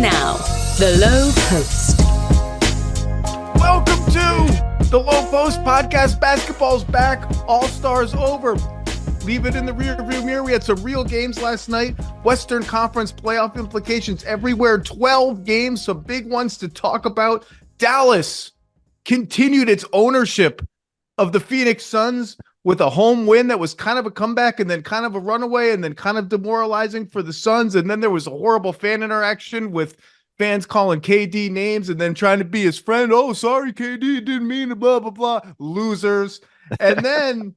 now, the Lowe Post. Welcome to the Lowe Post podcast. Basketball's back. All-Stars over. Leave it in the rearview mirror. We had some real games last night. Western Conference playoff implications everywhere. 12 games, some big ones to talk about. Dallas continued its ownership of the Phoenix Suns with a home win that was kind of a comeback and then kind of a runaway and then kind of demoralizing for the Suns. And then there was a horrible fan interaction with fans calling KD names and then trying to be his friend. Oh, sorry, KD, didn't mean to, blah, blah, blah. Losers. And then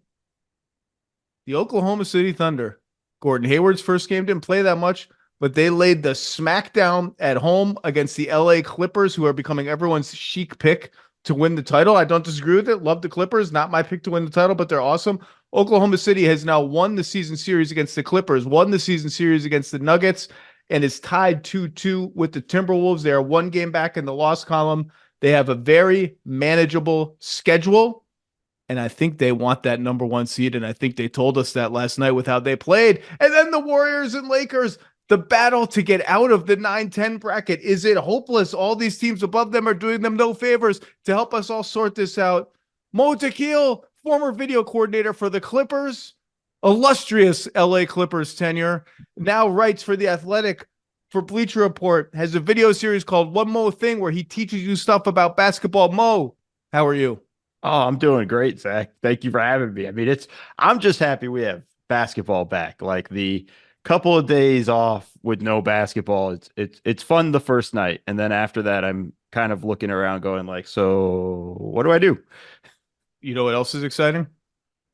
the Oklahoma City Thunder. Gordon Hayward's first game didn't play that much, but they laid the smackdown at home against the LA Clippers, who are becoming everyone's chic pick to win the title. I don't disagree with it. Love the Clippers. Not my pick to win the title, but they're awesome. Oklahoma City has now won the season series against the Clippers, won the season series against the Nuggets, and is tied 2-2 with the Timberwolves. They are one game back in the loss column. They have a very manageable schedule, and I think they want that number one seed, and I think they told us that last night with how they played. And then the Warriors and Lakers, the battle to get out of the 9-10 bracket. Is it hopeless? All these teams above them are doing them no favors. To help us all sort this out, Dakhil, former video coordinator for the Clippers, illustrious LA Clippers tenure, now writes for The Athletic, for Bleacher Report, has a video series called One Mo Thing where he teaches you stuff about basketball. Mo, how are you? Oh, I'm doing great, Zach. Thank you for having me. I mean, I'm just happy we have basketball back. Like the couple of days off with no basketball, it's fun the first night, and then after that I'm kind of looking around going like, so what do I do? You know what else is exciting?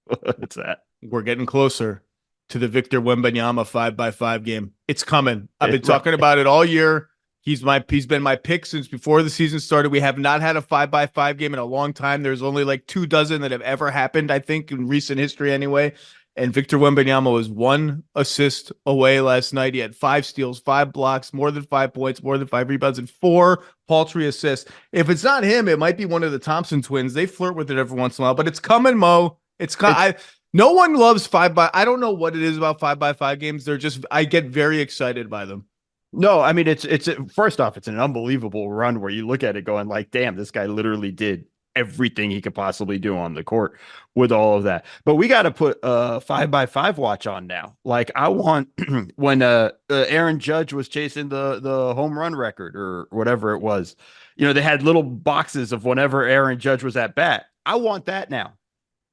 What's that? We're getting closer to the Victor Wembanyama 5x5 game. It's coming. I've been talking about it all year. He's been my pick since before the season started. We have not had a 5x5 game in a long time. There's only like 24 that have ever happened, I think, in recent history anyway. And Victor Wembanyama was one assist away last night. He had 5 steals, 5 blocks, more than 5 points, more than 5 rebounds, and 4 paltry assists. If it's not him, it might be one of the Thompson twins. They flirt with it every once in a while, but it's coming, Mo. It's coming. No one loves 5x. I don't know what it is about 5x5 games. I get very excited by them. No, I mean, it's first off, it's an unbelievable run where you look at it going like, damn, this guy literally did everything he could possibly do on the court with all of that. But we got to put a 5x5 watch on now. Like I want when Aaron Judge was chasing the home run record or whatever it was, you know, they had little boxes of whenever Aaron Judge was at bat. I want that now.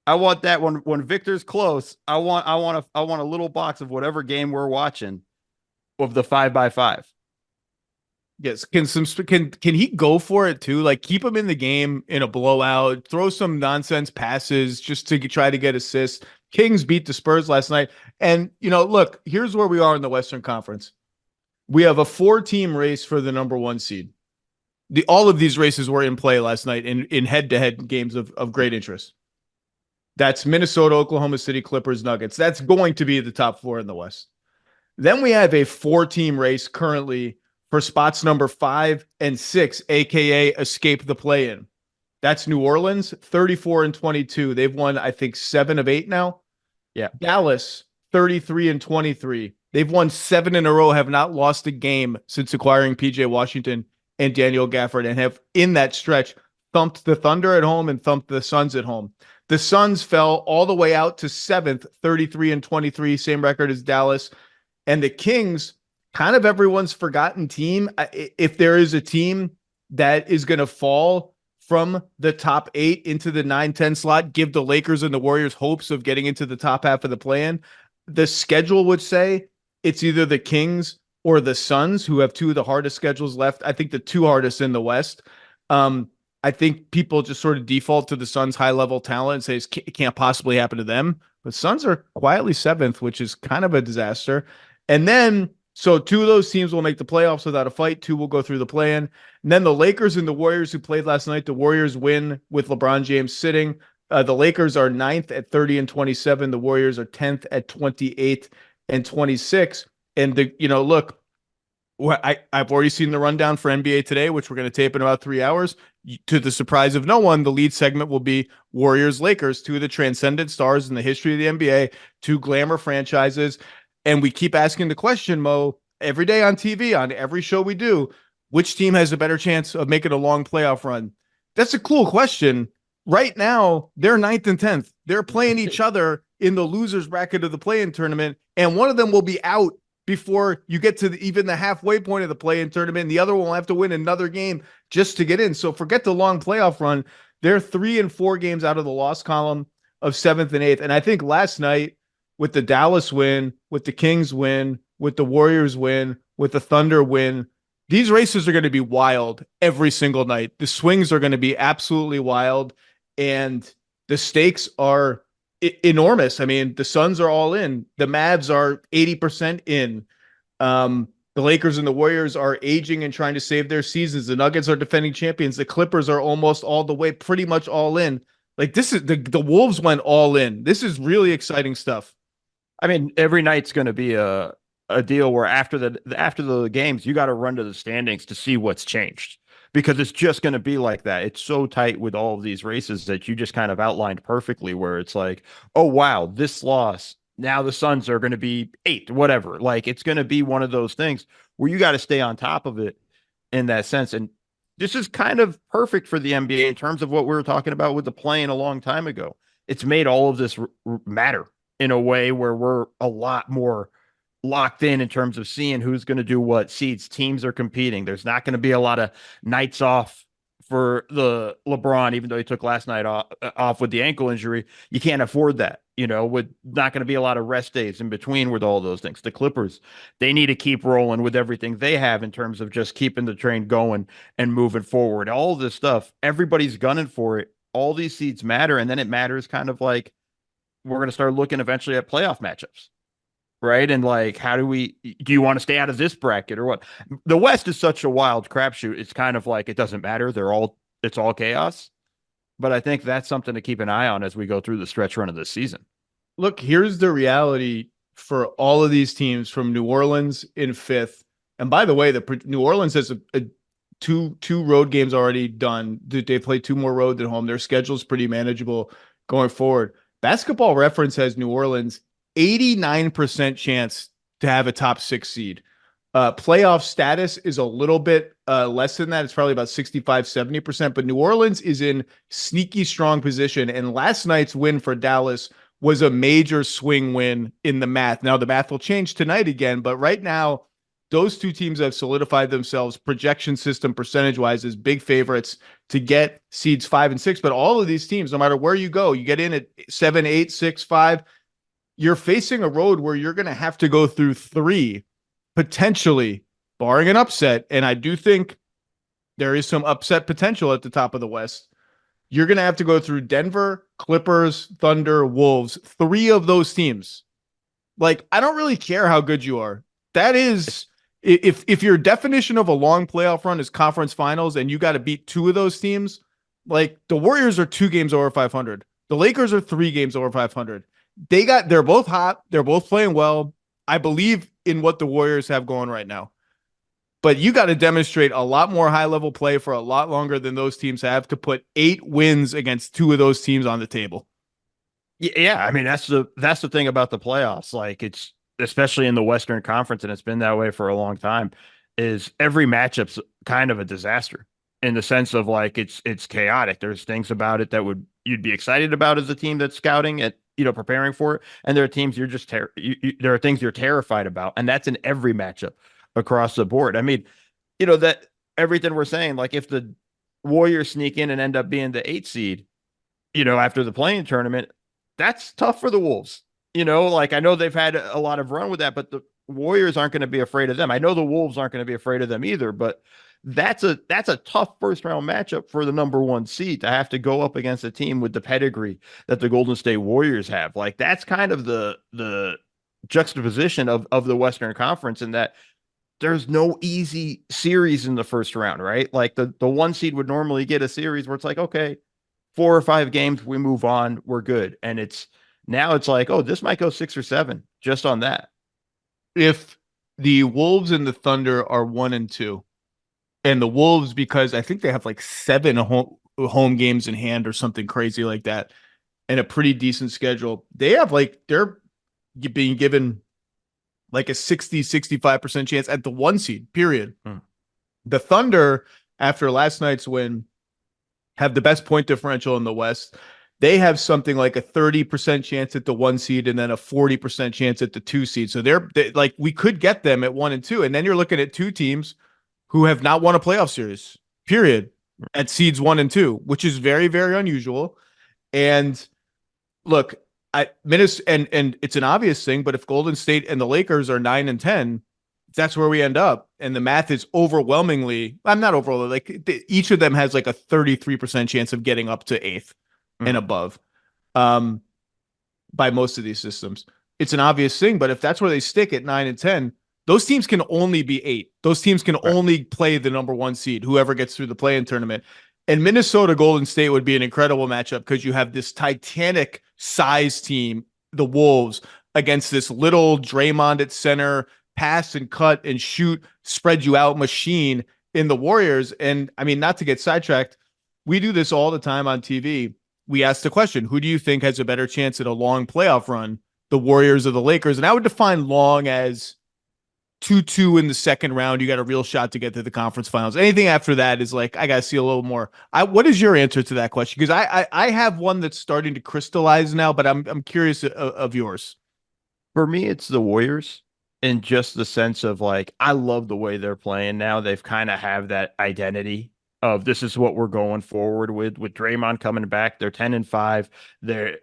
I want that when Victor's close. I want a little box of whatever game we're watching of the 5x5. Yes, can he go for it too? Like keep him in the game in a blowout, throw some nonsense passes just to try to get assists. Kings beat the Spurs last night. And, you know, look, here's where we are in the Western Conference. We have a 4-team race for the number 1 seed. All of these races were in play last night in head-to-head games of great interest. That's Minnesota, Oklahoma City, Clippers, Nuggets. That's going to be the top 4 in the West. Then we have a 4-team race currently for spots number 5 and 6, aka escape the play-in. That's New Orleans, 34-22. They've won, I think, 7 of 8 now. Yeah. Dallas, 33-23. They've won 7 in a row, have not lost a game since acquiring PJ Washington and Daniel Gafford, and have, in that stretch, thumped the Thunder at home and thumped the Suns at home. The Suns fell all the way out to 7th, 33-23, same record as Dallas. And the Kings, kind of everyone's forgotten team. If there is a team that is going to fall from the top 8 into the 9-10 slot, give the Lakers and the Warriors hopes of getting into the top half of the play-in, the schedule would say it's either the Kings or the Suns, who have 2 of the hardest schedules left. I think the 2 hardest in the West. I think people just sort of default to the Suns' high-level talent and say it can't possibly happen to them. But Suns are quietly 7th, which is kind of a disaster. And then, so 2 of those teams will make the playoffs without a fight. 2 will go through the play-in. And then the Lakers and the Warriors who played last night, the Warriors win with LeBron James sitting. The Lakers are 9th at 30-27. The Warriors are 10th at 28-26. And look, I've already seen the rundown for NBA Today, which we're going to tape in about 3 hours. To the surprise of no one, the lead segment will be Warriors-Lakers, 2 of the transcendent stars in the history of the NBA, 2 glamour franchises. And we keep asking the question, Mo, every day on TV, on every show we do, which team has a better chance of making a long playoff run? That's a cool question. Right now, they're 9th and 10th. They're playing each other in the losers bracket of the play-in tournament, and one of them will be out before you get to even the halfway point of the play-in tournament. And the other one will have to win another game just to get in. So forget the long playoff run. They're 3 and 4 games out of the loss column of 7th and 8th. And I think last night with the Dallas win, with the Kings win, with the Warriors win, with the Thunder win, these races are going to be wild every single night. The swings are going to be absolutely wild, and the stakes are enormous. I mean, the Suns are all in. The Mavs are 80% in. The Lakers and the Warriors are aging and trying to save their seasons. The Nuggets are defending champions. The Clippers are almost all the way, pretty much all in. Like, this is the Wolves went all in. This is really exciting stuff. I mean, every night's going to be a deal where after the games, you got to run to the standings to see what's changed, because it's just going to be like that. It's so tight with all of these races that you just kind of outlined perfectly, where it's like, oh, wow, this loss, now the Suns are going to be 8th, whatever. Like, it's going to be one of those things where you got to stay on top of it in that sense. And this is kind of perfect for the NBA in terms of what we were talking about with the play-in a long time ago. It's made all of this matter in a way where we're a lot more locked in terms of seeing who's going to do what seeds. Teams are competing. There's not going to be a lot of nights off for the LeBron, even though he took last night off with the ankle injury. You can't afford that, with not going to be a lot of rest days in between with all those things. The Clippers, they need to keep rolling with everything they have in terms of just keeping the train going and moving forward. All this stuff, everybody's gunning for it. All these seeds matter. And then it matters kind of like we're going to start looking eventually at playoff matchups. Right. And like, do you want to stay out of this bracket or what? The West is such a wild crapshoot. It's kind of like, it doesn't matter. It's all chaos. But I think that's something to keep an eye on as we go through the stretch run of this season. Look, here's the reality for all of these teams, from New Orleans in 5th. And by the way, New Orleans has two road games already done. They play 2 more road than home. Their schedule is pretty manageable going forward. Basketball Reference has New Orleans 89% chance to have a top 6 seed. Playoff status is a little bit less than that. It's probably about 65-70%, but New Orleans is in sneaky strong position. And last night's win for Dallas was a major swing win in the math. Now the math will change tonight again, but right now those two teams have solidified themselves projection system percentage-wise as big favorites to get seeds 5 and 6. But all of these teams, no matter where you go, you get in at 7, 8, 6, 5, you're facing a road where you're going to have to go through 3, potentially, barring an upset. And I do think there is some upset potential at the top of the West. You're going to have to go through Denver, Clippers, Thunder, Wolves, 3 of those teams. Like, I don't really care how good you are. That is, if your definition of a long playoff run is conference finals and you got to beat 2 of those teams, like the Warriors are 2 games over 500. The Lakers are 3 games over 500. They're both hot. They're both playing well. I believe in what the Warriors have going right now. But you got to demonstrate a lot more high-level play for a lot longer than those teams have to put 8 wins against 2 of those teams on the table. Yeah, I mean, that's the thing about the playoffs. Like, it's especially in the Western Conference, and it's been that way for a long time, is every matchup's kind of a disaster in the sense of like it's chaotic. There's things about it that you'd be excited about as a team that's scouting it, preparing for it, and there are teams you're just there are things you're terrified about, and that's in every matchup across the board. I mean, that everything we're saying, like if the Warriors sneak in and end up being the 8 seed, after the play-in tournament, that's tough for the Wolves. Like I know they've had a lot of run with that, but the Warriors aren't going to be afraid of them. I know the Wolves aren't going to be afraid of them either, but that's a tough first round matchup for the number 1 seed to have to go up against a team with the pedigree that the Golden State Warriors have. Like that's kind of the juxtaposition of the Western Conference, in that there's no easy series in the first round, right? Like the 1 seed would normally get a series where it's like, okay, 4 or 5 games, we move on, we're good. And now it's like, oh, this might go 6 or 7 just on that. If the Wolves and the Thunder are 1 and 2, and the Wolves, because I think they have like 7 home games in hand or something crazy like that, and a pretty decent schedule, they're being given like a 60-65% chance at the 1 seed, period. The Thunder, after last night's win, have the best point differential in the West. They have something like a 30% chance at the 1 seed and then a 40% chance at the 2 seed. So they like, we could get them at 1 and 2. And then you're looking at two teams who have not won a playoff series, period, at seeds 1 and 2, which is very, very unusual. And look, and it's an obvious thing, but if Golden State and the Lakers are 9 and 10, that's where we end up. And the math is overwhelmingly, I'm not overall, like each of them has like a 33% chance of getting up to 8th and above by most of these systems. It's an obvious thing, but if that's where they stick at 9 and 10, those teams can only be 8. Those teams can only play the number 1 seed, whoever gets through the play-in tournament. And Minnesota Golden State would be an incredible matchup because you have this titanic size team, the Wolves, against this little Draymond at center, pass and cut and shoot, spread you out machine in the Warriors. And I mean, not to get sidetracked, we do this all the time on TV. We ask the question, who do you think has a better chance at a long playoff run, the Warriors or the Lakers? And I would define long as 2-2 in the second round. You got a real shot to get to the conference finals. Anything after that is like, I got to see a little more. What is your answer to that question? Because I have one that's starting to crystallize now, but I'm curious of yours. For me, it's the Warriors. In just the sense of like, I love the way they're playing now. They've kind of have that identity of this is what we're going forward with Draymond coming back. They're 10 and 5. They're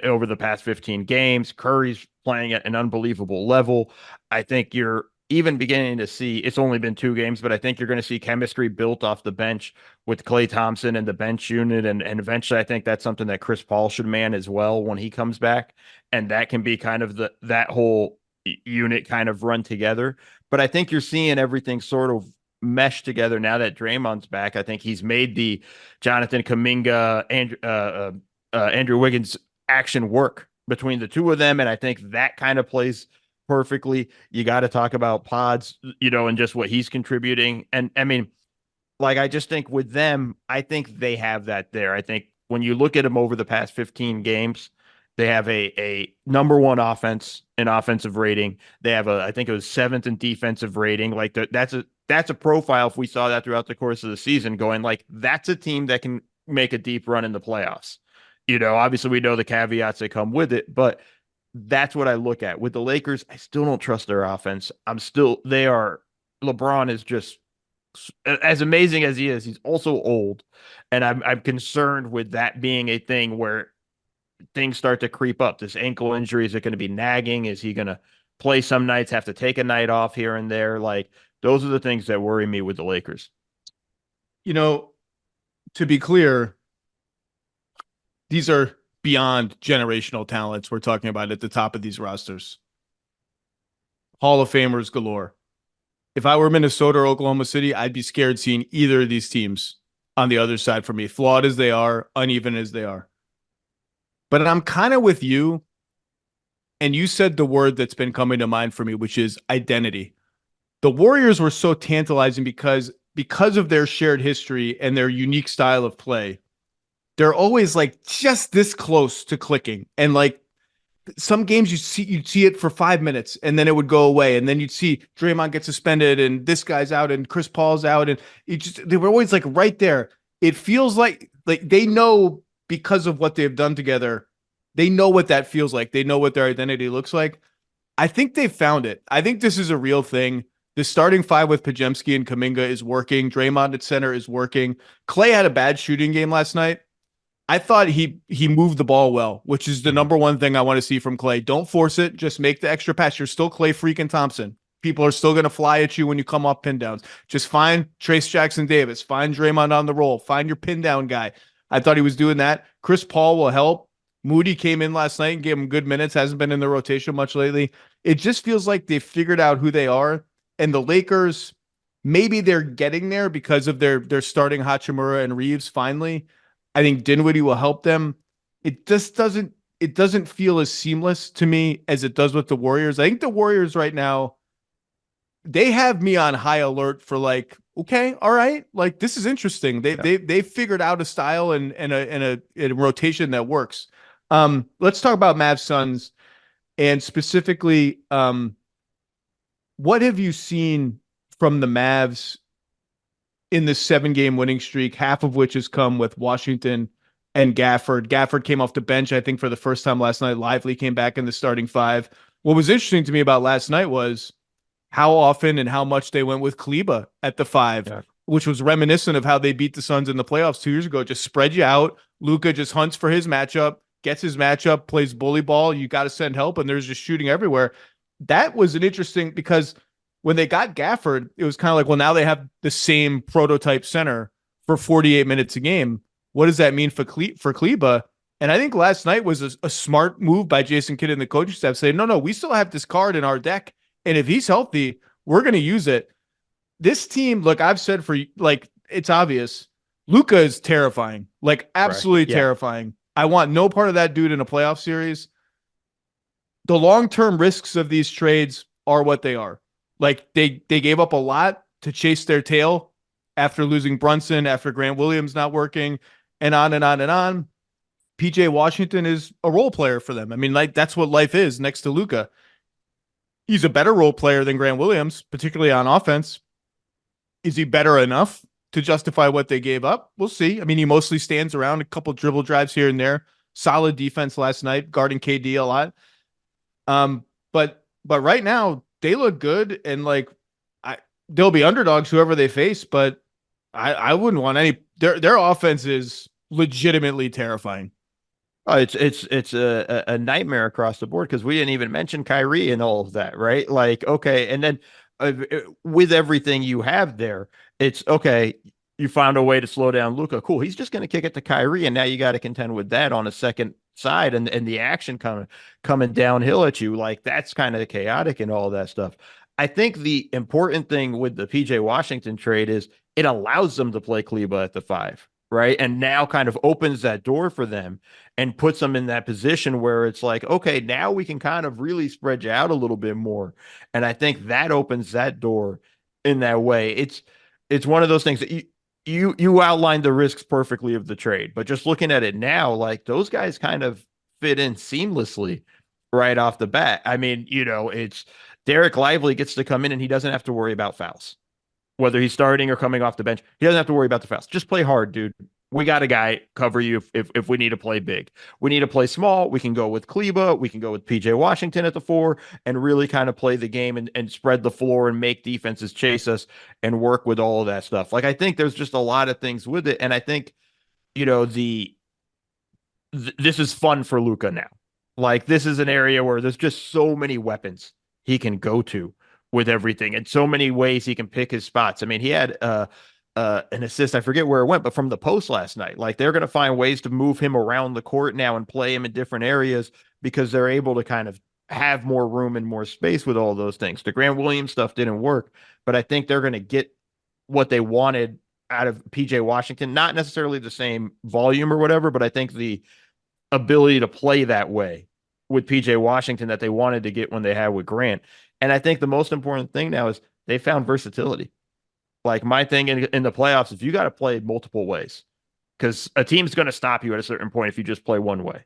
over the past 15 games. Curry's playing at an unbelievable level. I think you're even beginning to see, it's only been 2 games, but I think you're going to see chemistry built off the bench with Klay Thompson and the bench unit. And eventually I think that's something that Chris Paul should man as well when he comes back. And that can be kind of that whole unit kind of run together. But I think you're seeing everything sort of mesh together now that Draymond's back. I think he's made the Jonathan Kuminga, Andrew Wiggins action work between the two of them. And I think that kind of plays perfectly. You got to talk about Pods, and just what he's contributing. And I mean, like, I just think with them, I think they have that there. I think when you look at them over the past 15 games, they have a number 1 offense in offensive rating. They have I think it was 7th in defensive rating. Like that's a profile. If we saw that throughout the course of the season, going like that's a team that can make a deep run in the playoffs. Obviously we know the caveats that come with it, but that's what I look at with the Lakers. I still don't trust their offense. LeBron is just as amazing as he is. He's also old, and I'm concerned with that being a thing where things start to creep up. This ankle injury, is it going to be nagging? Is he going to play some nights, have to take a night off here and there? Like, those are the things that worry me with the Lakers. To be clear, these are beyond generational talents we're talking about at the top of these rosters. Hall of Famers galore. If I were Minnesota or Oklahoma City, I'd be scared seeing either of these teams on the other side for me, flawed as they are, uneven as they are. But I'm kind of with you, and you said the word that's been coming to mind for me, which is identity. The Warriors were so tantalizing because of their shared history and their unique style of play. They're always like just this close to clicking. And like some games you'd see it for 5 minutes and then it would go away. And then you'd see Draymond get suspended and this guy's out and Chris Paul's out. And they were always like right there. It feels like they know, because of what they've done together, they know what that feels like. They know what their identity looks like. I think they've found it. I think this is a real thing. The starting 5 with Podziemski and Kuminga is working. Draymond at center is working. Klay had a bad shooting game last night. I thought he moved the ball well, which is the number 1 thing I want to see from Klay. Don't force it. Just make the extra pass. You're still Klay freaking Thompson. People are still going to fly at you when you come off pin downs. Just find Trace Jackson Davis. Find Draymond on the roll. Find your pin down guy. I thought he was doing that. Chris Paul will help. Moody came in last night and gave him good minutes. Hasn't been in the rotation much lately. It just feels like they've figured out who they are. And the Lakers, maybe they're getting there because of their starting Hachimura and Reeves finally. I think Dinwiddie will help them. It just doesn't feel as seamless to me as it does with the Warriors. I think the Warriors right now, they have me on high alert for like, okay, all right, like this is interesting. They figured out a style and a rotation that works. Let's talk about Mavs Suns, and specifically, what have you seen from the Mavs in this 7-game winning streak, half of which has come with Washington and Gafford. Gafford came off the bench, I think, for the first time last night. Lively came back in the starting five. What was interesting to me about last night was how often and how much they went with Kleba at the five, which was reminiscent of how they beat the Suns in the playoffs 2 years ago. Just spread you out. Luka just hunts for his matchup, gets his matchup, plays bully ball. You got to send help, and there's just shooting everywhere. That was an interesting, because when they got Gafford, it was kind of like, well, now they have the same prototype center for 48 minutes a game. What does that mean for Kleba? And I think last night was a smart move by Jason Kidd and the coaching staff, saying, no, we still have this card in our deck. And if he's healthy, we're going to use it. This team, look, I've said for, like, it's obvious, Luka is terrifying, like absolutely terrifying. I want no part of that dude in a playoff series. The long-term risks of these trades are what they are. Like, they gave up a lot to chase their tail after losing Brunson, after Grant Williams not working, and on and on and on. PJ Washington is a role player for them. I mean, like, that's what life is next to Luka. He's a better role player than Grant Williams, particularly on offense. Is he better enough to justify what they gave up? We'll see. I mean, he mostly stands around, a couple dribble drives here and there. Solid defense last night, guarding KD a lot. But right now they look good, and like, they'll be underdogs whoever they face. But I wouldn't want any. Their offense is legitimately terrifying. Oh, it's a nightmare across the board, because we didn't even mention Kyrie and all of that, right? Like, okay, and then with everything you have there, it's okay. You found a way to slow down Luka. Cool. He's just going to kick it to Kyrie, and now you got to contend with that on a second side, and the action coming downhill at you. Like, that's kind of chaotic and all that stuff. I think the important thing with the PJ Washington trade is it allows them to play Kleba at the five, right? And now kind of opens that door for them and puts them in that position where it's like, okay, now we can kind of really spread you out a little bit more. And I think that opens that door in that way. It's one of those things that you outlined the risks perfectly of the trade, but just looking at it now, like, those guys kind of fit in seamlessly right off the bat. I mean, it's Derek Lively gets to come in and he doesn't have to worry about fouls. Whether he's starting or coming off the bench, he doesn't have to worry about the fouls. Just play hard, dude. We got a guy cover you if we need to play big. We need to play small. We can go with Kleba. We can go with PJ Washington at the four and really kind of play the game and spread the floor and make defenses chase us and work with all of that stuff. Like, I think there's just a lot of things with it. And I think, this is fun for Luka now. Like, this is an area where there's just so many weapons he can go to with everything, and so many ways he can pick his spots. I mean, he had an assist, I forget where it went, but from the post last night. Like, they're going to find ways to move him around the court now and play him in different areas, because they're able to kind of have more room and more space with all those things. The Grant Williams stuff didn't work, but I think they're going to get what they wanted out of PJ Washington. Not necessarily the same volume or whatever, but I think the ability to play that way with PJ Washington that they wanted to get when they had with Grant. And I think the most important thing now is they found versatility. Like, my thing in the playoffs, if you got to play multiple ways, because a team's going to stop you at a certain point if you just play one way.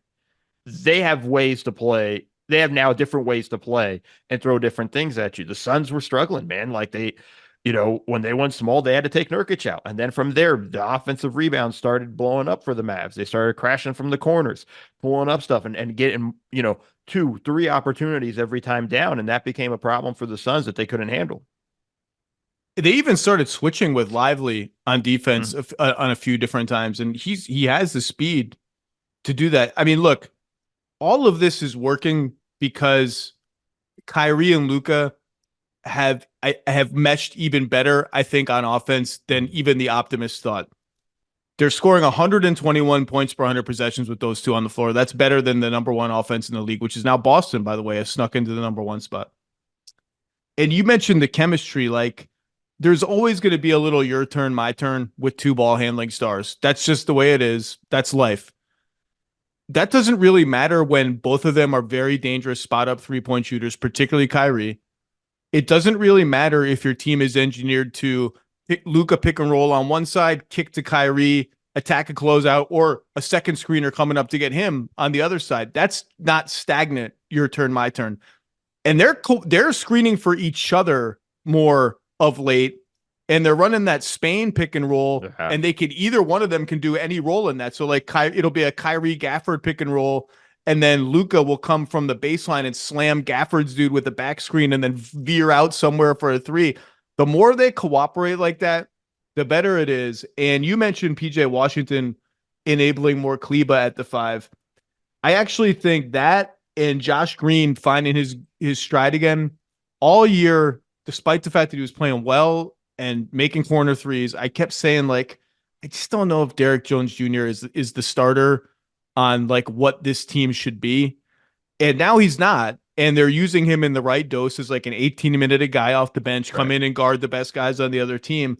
They have ways to play. They have now different ways to play and throw different things at you. The Suns were struggling, man. Like, when they went small, they had to take Nurkic out. And then from there, the offensive rebounds started blowing up for the Mavs. They started crashing from the corners, pulling up stuff and getting, 2-3 opportunities every time down. And that became a problem for the Suns that they couldn't handle. They even started switching with Lively on defense on a few different times. And he has the speed to do that. I mean, look, all of this is working because Kyrie and Luka have meshed even better, I think, on offense than even the optimists thought. They're scoring 121 points per 100 possessions with those two on the floor. That's better than the number one offense in the league, which is now Boston, by the way, has snuck into the number one spot. And you mentioned the chemistry. Like, there's always going to be a little your turn, my turn with two ball handling stars. That's just the way it is. That's life. That doesn't really matter when both of them are very dangerous spot up 3-point shooters, particularly Kyrie. It doesn't really matter if your team is engineered to Luka pick and roll on one side, kick to Kyrie, attack a closeout, or a second screener coming up to get him on the other side. That's not stagnant, your turn, my turn. And they're screening for each other more of late. and they're running that Spain pick and roll, Yeah. and they could either one of them can do any role in that. So like it'll be a Kyrie Gafford pick and roll, and then Luka will come from the baseline and slam Gafford's dude with a back screen and then veer out somewhere for a three. The more they cooperate like that, the better it is. And you mentioned PJ Washington enabling more Kleba at the 5. I actually think that and Josh Green finding his stride again all year, despite the fact that he was playing well and making corner threes, I kept saying, like, I just don't know if Derrick Jones Jr. is the starter on like what this team should be. And now he's not. And they're using him in the right dose as like an 18-minute guy off the bench, come in and guard the best guys on the other team.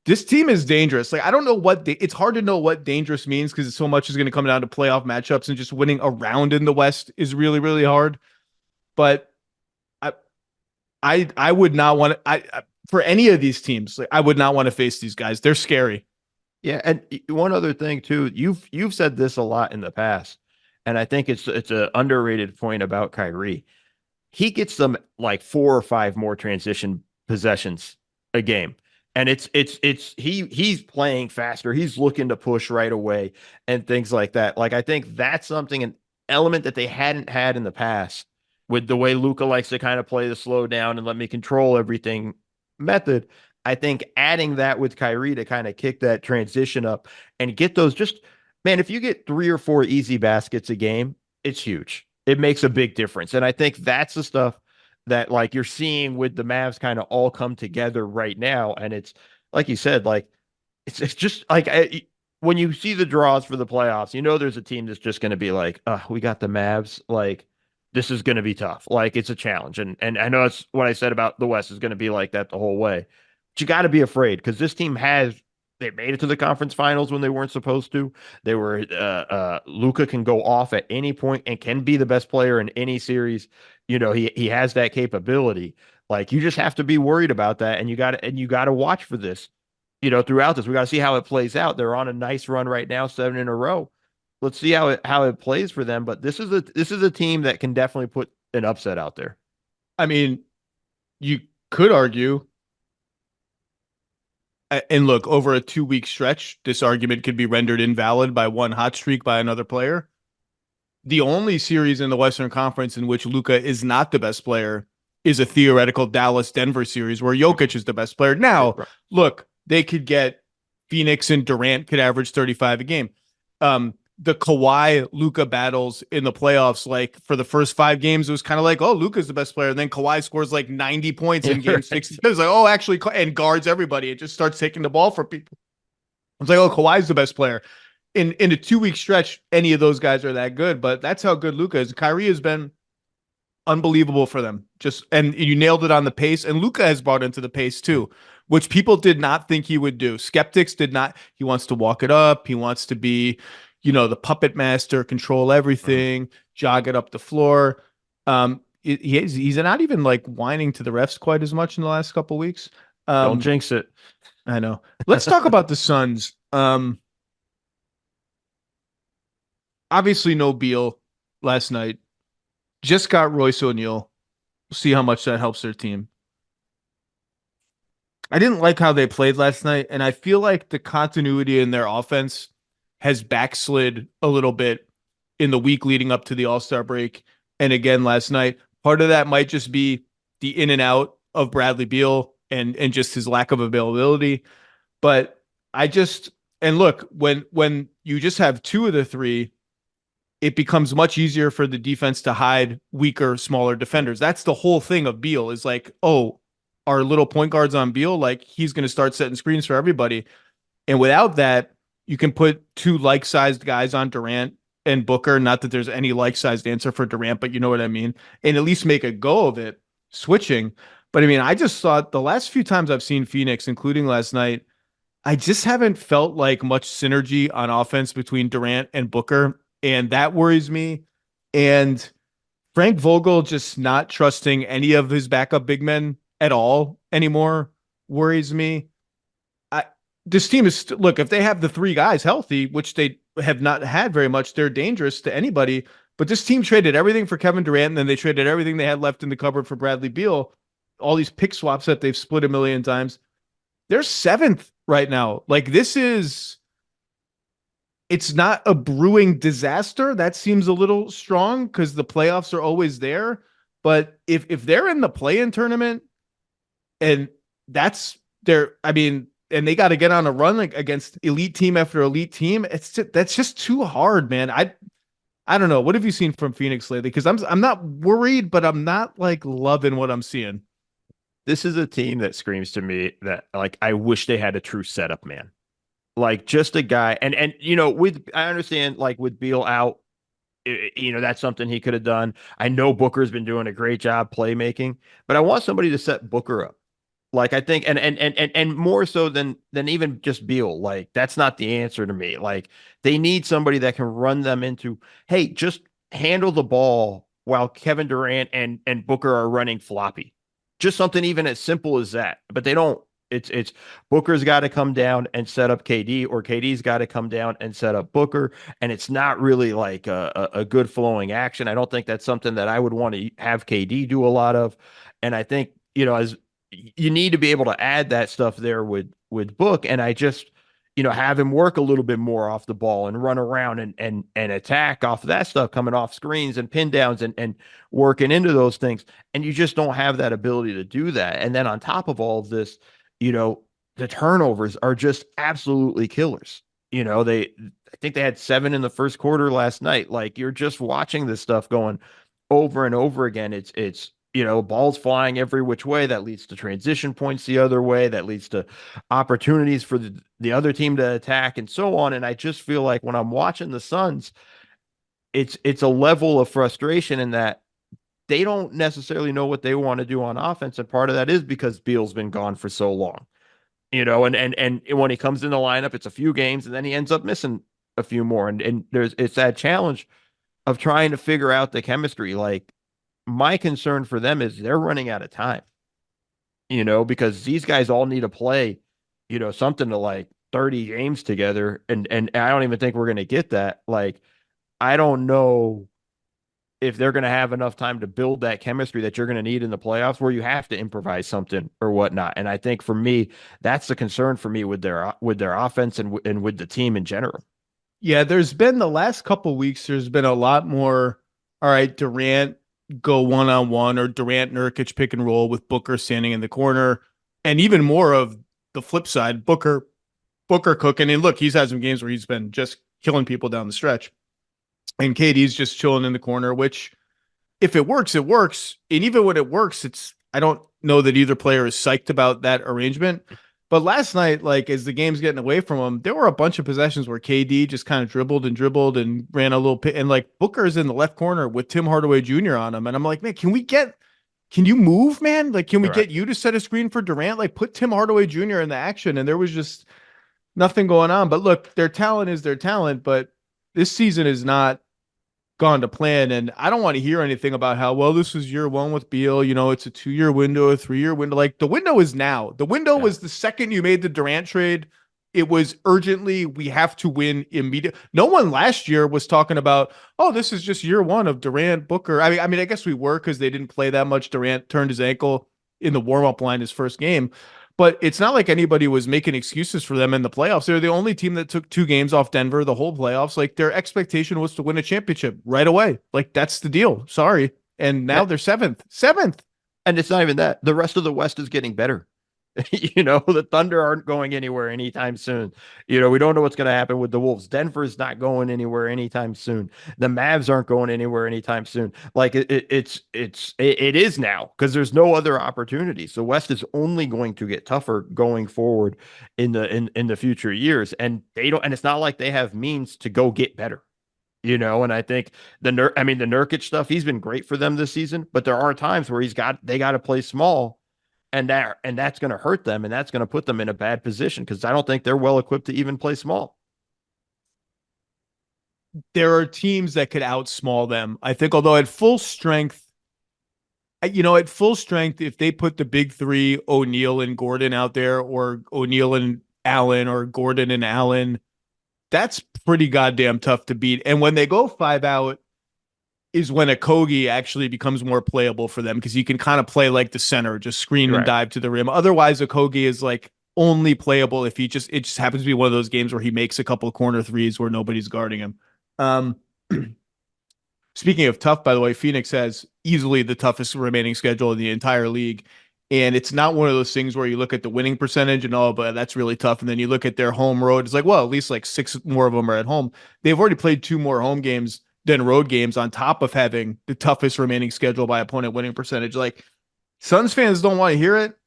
This team is dangerous. Like, I don't know it's hard to know what dangerous means because so much is going to come down to playoff matchups, and just winning a round in the West is really, really hard. But I would not want to, for any of these teams, like, I would not want to face these guys. They're scary. Yeah, and one other thing too, you've said this a lot in the past, and I think it's an underrated point about Kyrie. He gets them like 4 or 5 more transition possessions a game. And he's playing faster. He's looking to push right away and things like that. Like, I think that's an element that they hadn't had in the past with the way Luka likes to kind of play the slow down and let me control everything method. I think adding that with Kyrie to kind of kick that transition up and get those man, if you get 3 or 4 easy baskets a game, it's huge. It makes a big difference. And I think that's the stuff that like you're seeing with the Mavs kind of all come together right now. And it's like you said, like it's just like when you see the draws for the playoffs, you know, there's a team that's just going to be like, we got the Mavs. Like, this is going to be tough. Like, it's a challenge. And I know it's what I said about the West is going to be like that the whole way. But you got to be afraid because this team they made it to the conference finals when they weren't supposed to. They were Luka can go off at any point and can be the best player in any series. You know, he has that capability. Like, you just have to be worried about that, and you got to watch for this. You know, throughout this, we got to see how it plays out. They're on a nice run right now, 7 in a row. Let's see how it plays for them. But this is a team that can definitely put an upset out there. I mean, you could argue, and look, over a 2-week stretch, this argument could be rendered invalid by one hot streak by another player. The only series in the Western Conference in which Luka is not the best player is a theoretical Dallas-Denver series where Jokic is the best player. Now, look, they could get Phoenix and Durant could average 35 a game. The Kawhi-Luka battles in the playoffs, like for the first 5 games, it was kind of like, oh, Luka's the best player. And then Kawhi scores like 90 points in game 6. It was like, oh, actually, and guards everybody. It just starts taking the ball from people. I was like, oh, Kawhi's the best player. In a 2-week stretch, any of those guys are that good, but that's how good Luka is. Kyrie has been unbelievable for them. And you nailed it on the pace. And Luka has brought into the pace too, which people did not think he would do. Skeptics did not. He wants to walk it up. He wants to be, the puppet master, control everything, jog it up the floor. He's not even like whining to the refs quite as much in the last couple of weeks. Don't jinx it. I know. Let's talk about the Suns. Obviously no Beal last night. Just got Royce O'Neal. We'll see how much that helps their team. I didn't like how they played last night, and I feel like the continuity in their offense has backslid a little bit in the week leading up to the All-Star break. And again, last night, part of that might just be the in and out of Bradley Beal and just his lack of availability. But and look, when you just have 2 of the 3, it becomes much easier for the defense to hide weaker, smaller defenders. That's the whole thing of Beal is like, oh, our little point guards on Beal, like he's going to start setting screens for everybody. And without that, you can put 2 like-sized guys on Durant and Booker. Not that there's any like-sized answer for Durant, but you know what I mean? And at least make a go of it, switching. But I mean, I just thought the last few times I've seen Phoenix, including last night, I just haven't felt like much synergy on offense between Durant and Booker. And that worries me. And Frank Vogel just not trusting any of his backup big men at all anymore worries me. This team is, look, if they have the 3 guys healthy, which they have not had very much, they're dangerous to anybody. But this team traded everything for Kevin Durant, and then they traded everything they had left in the cupboard for Bradley Beal. All these pick swaps that they've split a million times. They're seventh right now. Like it's not a brewing disaster. That seems a little strong because the playoffs are always there. But if they're in the play-in tournament and that's I mean, and they got to get on a run like against elite team after elite team, that's just too hard, man. I don't know. What have you seen from Phoenix lately? Because I'm not worried, but I'm not like loving what I'm seeing. This is a team that screams to me that like I wish they had a true setup man. Like just a guy and with I understand like with Beal out, that's something he could have done. I know Booker's been doing a great job playmaking, but I want somebody to set Booker up. Like I think and more so than even just Beal. Like that's not the answer to me. Like they need somebody that can run them into, hey, just handle the ball while Kevin Durant and Booker are running floppy. Just something even as simple as that. But they don't. It's Booker's got to come down and set up KD, or KD's got to come down and set up Booker, and it's not really like a good flowing action. I don't think that's something that I would want to have KD do a lot of, and I think as you need to be able to add that stuff there with Book, and I just have him work a little bit more off the ball and run around and attack off of that stuff coming off screens and pin downs and working into those things, and you just don't have that ability to do that. And then on top of all of this, the turnovers are just absolutely killers. I think they had 7 in the first quarter last night. Like you're just watching this stuff going over and over again. It's balls flying every which way. That leads to transition points the other way. That leads to opportunities for the other team to attack and so on. And I just feel like when I'm watching the Suns, it's a level of frustration in that they don't necessarily know what they want to do on offense. And part of that is because Beal's been gone for so long, and when he comes in the lineup, it's a few games and then he ends up missing a few more. And it's that challenge of trying to figure out the chemistry. Like my concern for them is they're running out of time, because these guys all need to play, something to like 30 games together. And I don't even think we're going to get that. Like, I don't know if they're going to have enough time to build that chemistry that you're going to need in the playoffs where you have to improvise something or whatnot. And I think for me, that's the concern for me with their offense and with the team in general. Yeah, there's been the last couple weeks, there's been a lot more, all right, Durant go one-on-one or Durant Nurkic pick and roll with Booker standing in the corner. And even more of the flip side, Booker cooking. And look, he's had some games where he's been just killing people down the stretch. And KD's just chilling in the corner, which if it works, it works. And even when it works, I don't know that either player is psyched about that arrangement. But last night, like as the game's getting away from him, there were a bunch of possessions where KD just kind of dribbled and ran a little pit. And like Booker's in the left corner with Tim Hardaway Jr. on him. And I'm like, man, can you move, man? Like, can we get you to set a screen for Durant? Like put Tim Hardaway Jr. in the action. And there was just nothing going on. But look, their talent is their talent, but this season is not gone to plan. And I don't want to hear anything about how, well, this was year one with Beal. It's a 2-year window, a 3-year window. Like the window is now. The window was the second you made the Durant trade. It was urgently, we have to win immediately. No one last year was talking about, oh, this is just year one of Durant, Booker. I mean, I guess we were because they didn't play that much. Durant turned his ankle in the warm-up line his first game. But it's not like anybody was making excuses for them in the playoffs. They're the only team that took 2 games off Denver the whole playoffs. Like their expectation was to win a championship right away. Like that's the deal. Sorry. And now they're seventh. And it's not even that. The rest of the West is getting better. The Thunder aren't going anywhere anytime soon. We don't know what's going to happen with the Wolves. Denver's not going anywhere anytime soon. The Mavs aren't going anywhere anytime soon. Like it is now because there's no other opportunity. So West is only going to get tougher going forward in the future years. And it's not like they have means to go get better. And I think the Nurkic stuff, he's been great for them this season, but there are times where they got to play small. And that's going to hurt them, and that's going to put them in a bad position because I don't think they're well equipped to even play small. There are teams that could outsmall them. I think, although at full strength, if they put the big 3, O'Neal and Gordon out there, or O'Neal and Allen, or Gordon and Allen, that's pretty goddamn tough to beat. And when they go 5 out, is when Okogie actually becomes more playable for them because you can kind of play like the center, just screen and dive to the rim. Otherwise, Okogie is like only playable if it just happens to be one of those games where he makes a couple of corner threes where nobody's guarding him. Speaking of tough, by the way, Phoenix has easily the toughest remaining schedule in the entire league. And it's not one of those things where you look at the winning percentage and but that's really tough. And then you look at their home road. It's like, well, at least like 6 more of them are at home. They've already played 2 more home games than road games on top of having the toughest remaining schedule by opponent winning percentage. Like, Suns fans don't want to hear it.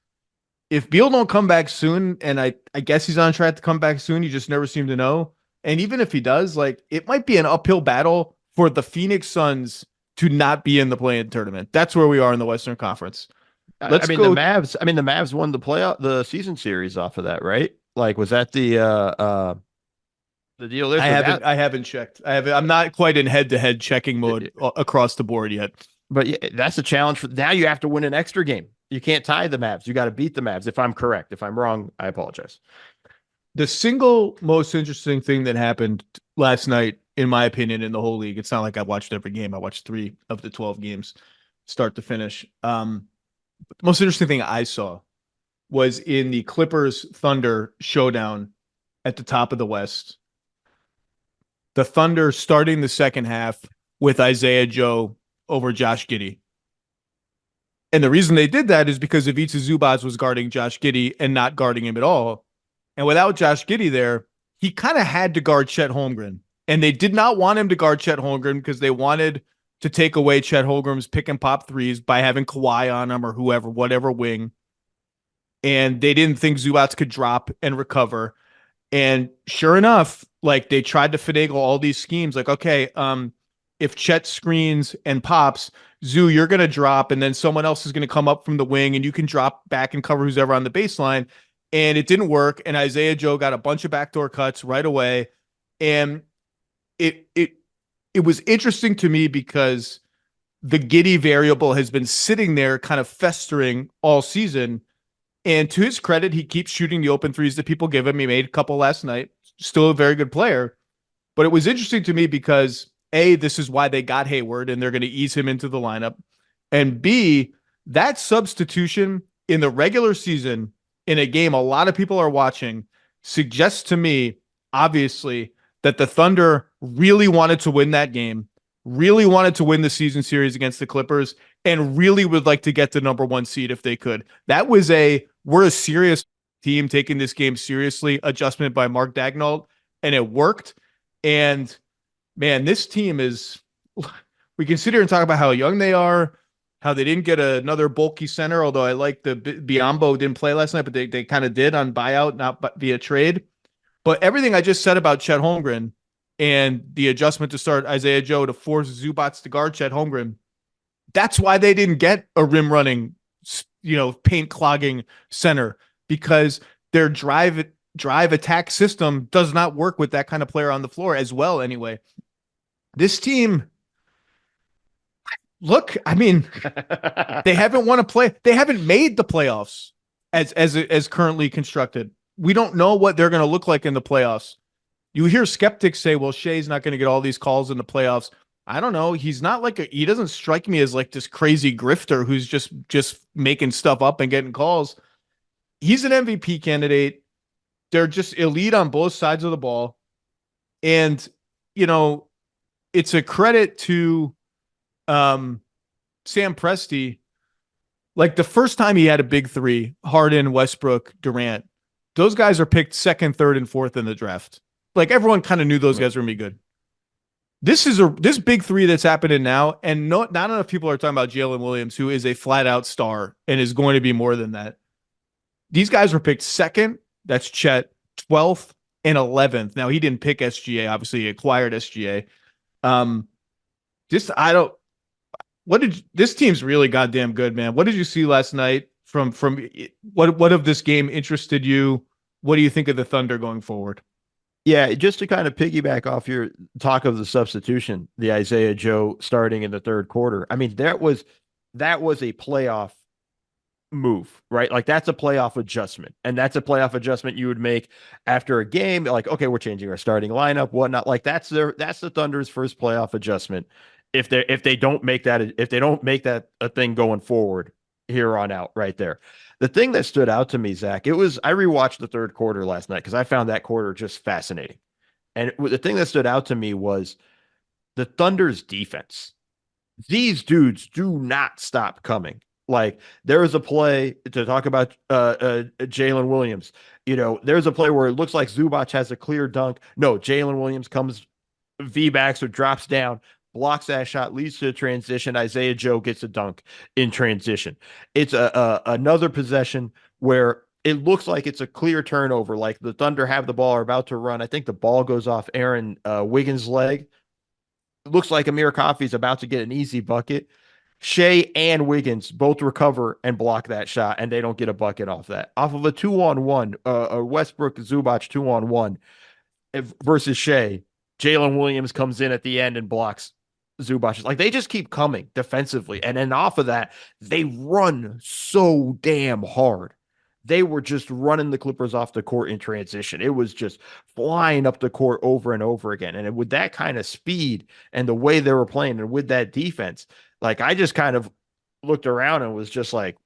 If Beal don't come back soon, and I guess he's on track to come back soon, you just never seem to know. And even if he does, like, it might be an uphill battle for the Phoenix Suns to not be in the play-in tournament. That's where we are in the Western Conference. The Mavs won the season series off of that, right? Like, was that the deal there? I haven't checked. I'm not quite in head-to-head checking mode across the board yet. But yeah, that's a challenge. Now you have to win an extra game. You can't tie the Mavs. You got to beat the Mavs. If I'm correct, if I'm wrong, I apologize. The single most interesting thing that happened last night, in my opinion, in the whole league, it's not like I watched every game. I watched 3 of the 12 games, start to finish. The most interesting thing I saw was in the Clippers Thunder showdown at the top of the West. The Thunder starting the second half with Isaiah Joe over Josh Giddey. And the reason they did that is because Ivica Zubac was guarding Josh Giddey and not guarding him at all. And without Josh Giddey there, he kind of had to guard Chet Holmgren. And they did not want him to guard Chet Holmgren because they wanted to take away Chet Holmgren's pick and pop threes by having Kawhi on him or whatever wing. And they didn't think Zubac could drop and recover. And sure enough, like, they tried to finagle all these schemes. Like, okay, if Chet screens and pops, Zoo, you're going to drop, and then someone else is going to come up from the wing, and you can drop back and cover who's ever on the baseline. And it didn't work, and Isaiah Joe got a bunch of backdoor cuts right away. And it was interesting to me because the Giddey variable has been sitting there kind of festering all season. And to his credit, he keeps shooting the open threes that people give him. He made a couple last night. Still a very good player. But it was interesting to me because, A, this is why they got Hayward, and they're going to ease him into the lineup. And B, that substitution in the regular season in a game a lot of people are watching suggests to me, obviously, that the Thunder really wanted to win that game, really wanted to win the season series against the Clippers, and really would like to get the number 1 seed if they could. That was we're a serious team taking this game seriously adjustment by Mark Dagnall, and it worked. And man, this team we can sit here and talk about how young they are, how they didn't get another bulky center, although I like the Biyombo didn't play last night, but they kind of did on buyout, not via trade. But everything I just said about Chet Holmgren and the adjustment to start Isaiah Joe to force Zubac to guard Chet Holmgren, that's why they didn't get a rim running, paint clogging center, because their drive attack system does not work with that kind of player on the floor as well. Anyway, this team, look, I mean, they haven't won they haven't made the playoffs as currently constructed. We don't know what they're going to look like in the playoffs. You hear skeptics say, well, Shai's not going to get all these calls in the playoffs. I don't know. He's not he doesn't strike me as like this crazy grifter who's just making stuff up and getting calls. He's an MVP candidate. They're just elite on both sides of the ball. And, it's a credit to Sam Presti. Like, the first time he had a big 3, Harden, Westbrook, Durant, those guys are picked 2nd, 3rd, and 4th in the draft. Like, everyone kind of knew those guys were going to be good. This big 3 that's happening now, and not enough people are talking about Jalen Williams, who is a flat-out star and is going to be more than that. These guys were picked 2nd, that's Chet, 12th, and 11th. Now, he didn't pick SGA. Obviously, he acquired SGA. This team's really goddamn good, man. What did you see last night from what of this game interested you? What do you think of the Thunder going forward? Yeah, just to kind of piggyback off your talk of the substitution, the Isaiah Joe starting in the 3rd quarter. I mean, that was a playoff move, right? Like, that's a playoff adjustment, and that's a playoff adjustment you would make after a game. Like, okay, we're changing our starting lineup, whatnot. Like, that's the Thunder's first playoff adjustment. If they don't make that a thing going forward here on out, right there. The thing that stood out to me, Zach, I rewatched the third quarter last night because I found that quarter just fascinating. And the thing that stood out to me was the Thunder's defense. These dudes do not stop coming. Like there was a play to talk about Jalen Williams. There's a play where it looks like Zubac has a clear dunk. No, Jalen Williams comes V-backs or drops down, blocks that shot, leads to a transition. Isaiah Joe gets a dunk in transition. It's another possession where it looks like it's a clear turnover. Like the Thunder have the ball, are about to run. I think the ball goes off Aaron Wiggins' leg. It looks like Amir Coffey's about to get an easy bucket. Shai and Wiggins both recover and block that shot, and they don't get a bucket off that. Off of a 2-on-1, a Westbrook Zubac 2-on-1 versus Shai, Jalen Williams comes in at the end and blocks Zubac. Like they just keep coming defensively. And then off of that, they run so damn hard. They were just running the Clippers off the court in transition. It was just flying up the court over and over again. And with that kind of speed and the way they were playing and with that defense, like I just kind of looked around and was just like,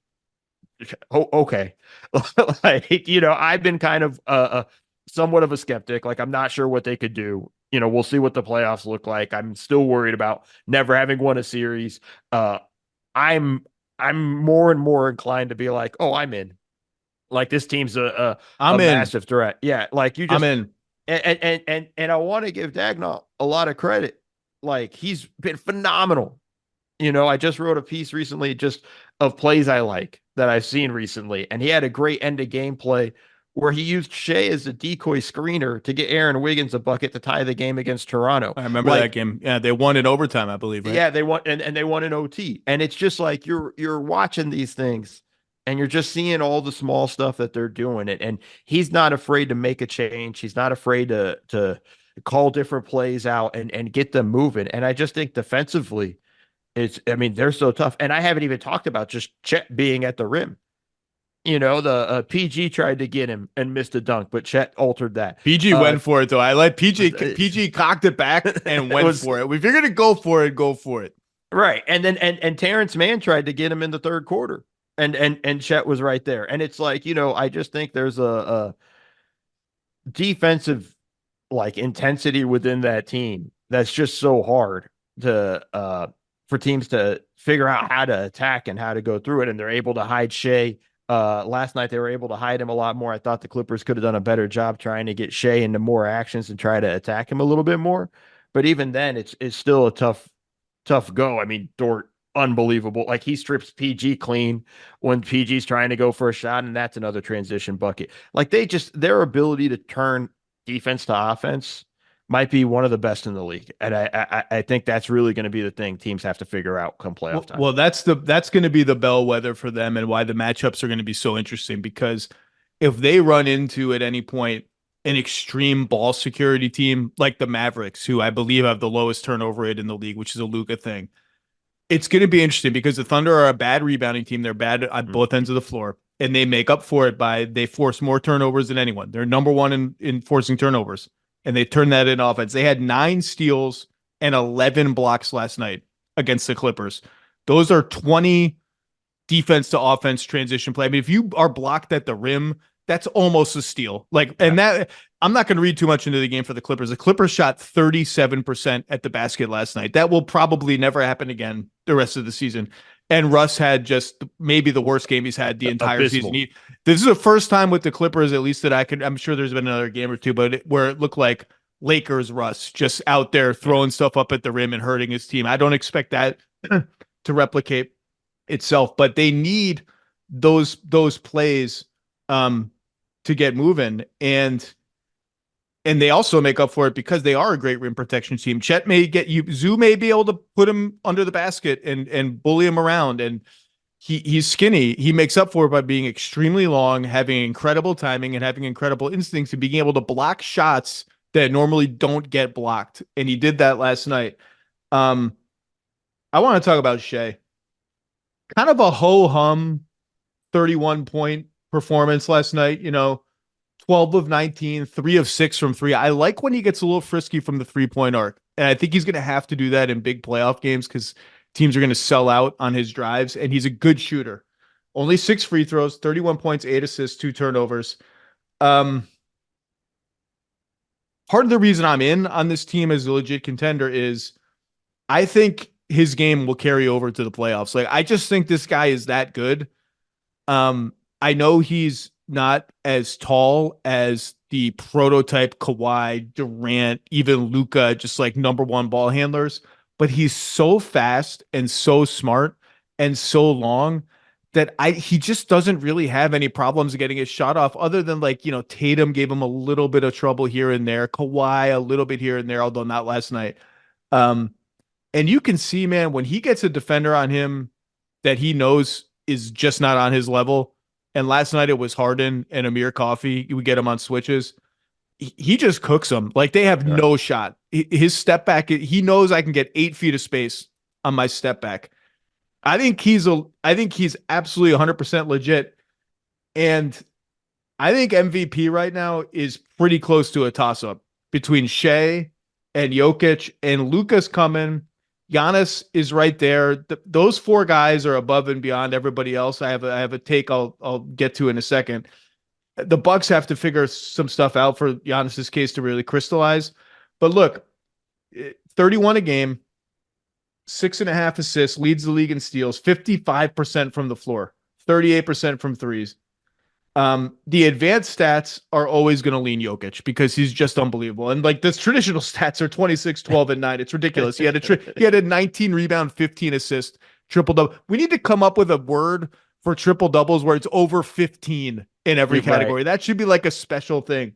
oh, okay. Like, I've been kind of somewhat of a skeptic. Like I'm not sure what they could do. We'll see what the playoffs look like. I'm still worried about never having won a series. I'm more and more inclined to be like, oh, I'm in. Like this team's a massive threat. Yeah, like you just I'm in. And I want to give Dakhil a lot of credit. Like he's been phenomenal. I just wrote a piece recently just of plays I like that I've seen recently, and he had a great end of game play where he used Shai as a decoy screener to get Aaron Wiggins a bucket to tie the game against Toronto. I remember that game. Yeah, they won in overtime, I believe, right? Yeah, they won and they won in OT. And it's just like you're watching these things and you're just seeing all the small stuff that they're doing. And he's not afraid to make a change. He's not afraid to call different plays out and get them moving. And I just think defensively, they're so tough. And I haven't even talked about just Chet being at the rim. The PG tried to get him and missed a dunk, but Chet altered that. PG went for it, though. I let PG cocked it back and went for it. If you're going to go for it, go for it. Right. And then and Terrence Mann tried to get him in the third quarter. And Chet was right there. And it's like, I just think there's a defensive like intensity within that team that's just so hard to for teams to figure out how to attack and how to go through it. And they're able to hide Shai. Last night they were able to hide him a lot more. I thought the Clippers could have done a better job trying to get Shai into more actions and try to attack him a little bit more. But even then, it's still a tough go. I mean, Dort, unbelievable. Like he strips PG clean when PG's trying to go for a shot, and that's another transition bucket. Like their ability to turn defense to offense might be one of the best in the league. And I think that's really going to be the thing teams have to figure out come playoff time. Well, that's going to be the bellwether for them and why the matchups are going to be so interesting, because if they run into at any point an extreme ball security team like the Mavericks, who I believe have the lowest turnover rate in the league, which is a Luka thing, it's going to be interesting because the Thunder are a bad rebounding team. They're bad on both ends of the floor, and they make up for it they force more turnovers than anyone. They're number one in forcing turnovers, and they turn that in offense. They had 9 steals and 11 blocks last night against the Clippers. Those are 20 defense to offense transition play. I mean, if you are blocked at the rim, that's almost a steal. And that I'm not going to read too much into the game for the Clippers. The Clippers shot 37% at the basket last night. That will probably never happen again the rest of the season. And Russ had just maybe the worst game he's had the entire season. This is the first time with the Clippers, at least that I'm sure there's been another game or two, but where it looked like Lakers Russ just out there throwing stuff up at the rim and hurting his team. I don't expect that to replicate itself, but they need those plays to get moving, and they also make up for it because they are a great rim protection team. Chet may get you, Zoo may be able to put him under the basket and bully him around, and he's skinny. He makes up for it by being extremely long, having incredible timing, and having incredible instincts, and being able to block shots that normally don't get blocked. And he did that last night. I want to talk about Shai. Kind of a ho-hum 31-point performance last night, 12 of 19, 3 of 6 from 3. I like when he gets a little frisky from the 3-point arc. And I think he's going to have to do that in big playoff games because teams are going to sell out on his drives, and he's a good shooter. only 6 free throws, 31 points, 8 assists, 2 turnovers. Part of the reason I'm in on this team as a legit contender is I think his game will carry over to the playoffs. Like, I just think this guy is that good. I know he's not as tall as the prototype Kawhi, Durant, even Luka, just like number one ball handlers, but he's so fast and so smart and so long that he just doesn't really have any problems getting his shot off, other than, like, Tatum gave him a little bit of trouble here and there, Kawhi a little bit here and there, although not last night. And you can see, man, when he gets a defender on him that he knows is just not on his level, and last night it was Harden and Amir Coffey, we get him on switches, he just cooks them. Like, they have no shot. His step back, he knows I can get 8 feet of space on my step back. I think he's absolutely 100% legit. And I think MVP right now is pretty close to a toss-up between Shai and Jokic, and Luka's coming. Giannis is right there. Those 4 guys are above and beyond everybody else. I have a take I'll get to in a second. The Bucks have to figure some stuff out for Giannis's case to really crystallize. But look, 31 a game, 6.5 assists, leads the league in steals, 55% from the floor, 38% from threes. The advanced stats are always going to lean Jokic because he's just unbelievable. And, like, the traditional stats are 26, 12, and 9. It's ridiculous. He had a 19 rebound, 15 assist, triple double. We need to come up with a word for triple doubles where it's over 15 in every category. Right. That should be like a special thing.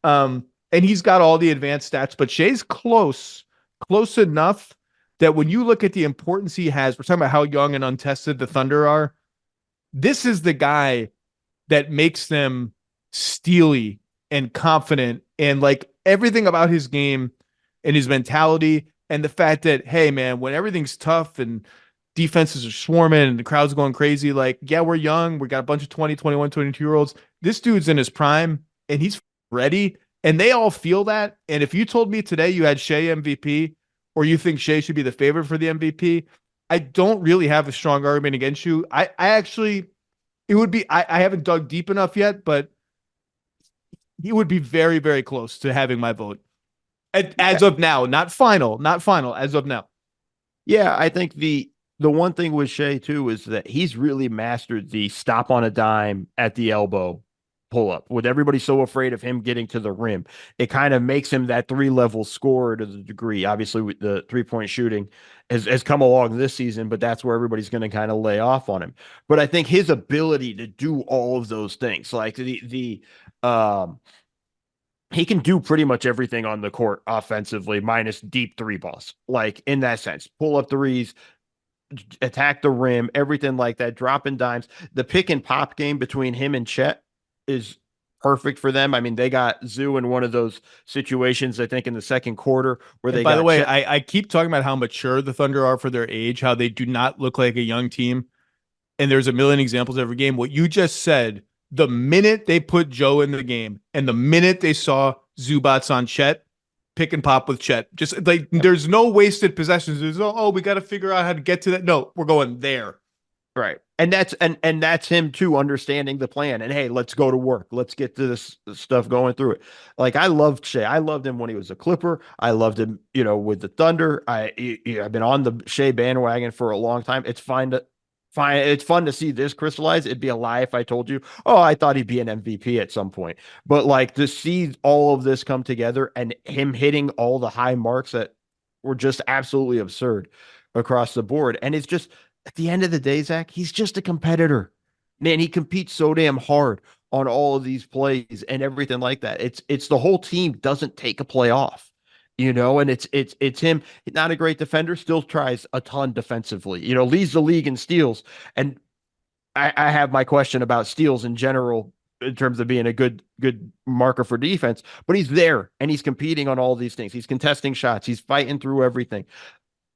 And he's got all the advanced stats, but Shai's close enough that when you look at the importance he has, we're talking about how young and untested the Thunder are. This is the guy that makes them steely and confident, and, like, everything about his game and his mentality, and the fact that, hey, man, when everything's tough and defenses are swarming and the crowd's going crazy, like, yeah, we're young. We got a bunch of 20, 21, 22-year-olds. This dude's in his prime, and he's ready, and they all feel that. And if you told me today you had Shai MVP, or you think Shai should be the favorite for the MVP, I don't really have a strong argument against you. I actually... It would be, I haven't dug deep enough yet, but he would be very, very close to having my vote. As of now, not final, as of now. Yeah, I think the one thing with Shai, too, is that he's really mastered the stop on a dime at the elbow pull up. With everybody so afraid of him getting to the rim, it kind of makes him that 3-level scorer to the degree. Obviously, with the 3-point shooting has come along this season, but that's where everybody's going to kind of lay off on him. But I think his ability to do all of those things, like he can do pretty much everything on the court offensively, minus deep 3 balls. Like, in that sense, pull up threes, attack the rim, everything like that, dropping dimes. The pick and pop game between him and Chet is perfect for them. I mean, they got Zoo in one of those situations, I think, in the second quarter where they. By the way, I keep talking about how mature the Thunder are for their age, how they do not look like a young team, and there's a million examples every game. What you just said, the minute they put Joe in the game, and the minute they saw Zubats on Chet, pick and pop with Chet, just like there's no wasted possessions. There's no, we got to figure out how to get to that. No, we're going there. Right. And that's him too, understanding the plan. And hey, let's go to work. Let's get to this stuff going through it. Like, I loved Shai. I loved him when he was a Clipper. I loved him, with the Thunder. I've been on the Shai bandwagon for a long time. It's fun to see this crystallize. It'd be a lie if I told you, oh, I thought he'd be an MVP at some point. But, like, to see all of this come together and him hitting all the high marks that were just absolutely absurd across the board. And it's just, at the end of the day, Zach, he's just a competitor. Man, he competes so damn hard on all of these plays and everything like that. It's the whole team doesn't take a play off, and it's him. Not a great defender, still tries a ton defensively, leads the league in steals. And I have my question about steals in general in terms of being a good marker for defense, but he's there and he's competing on all these things. He's contesting shots. He's fighting through everything.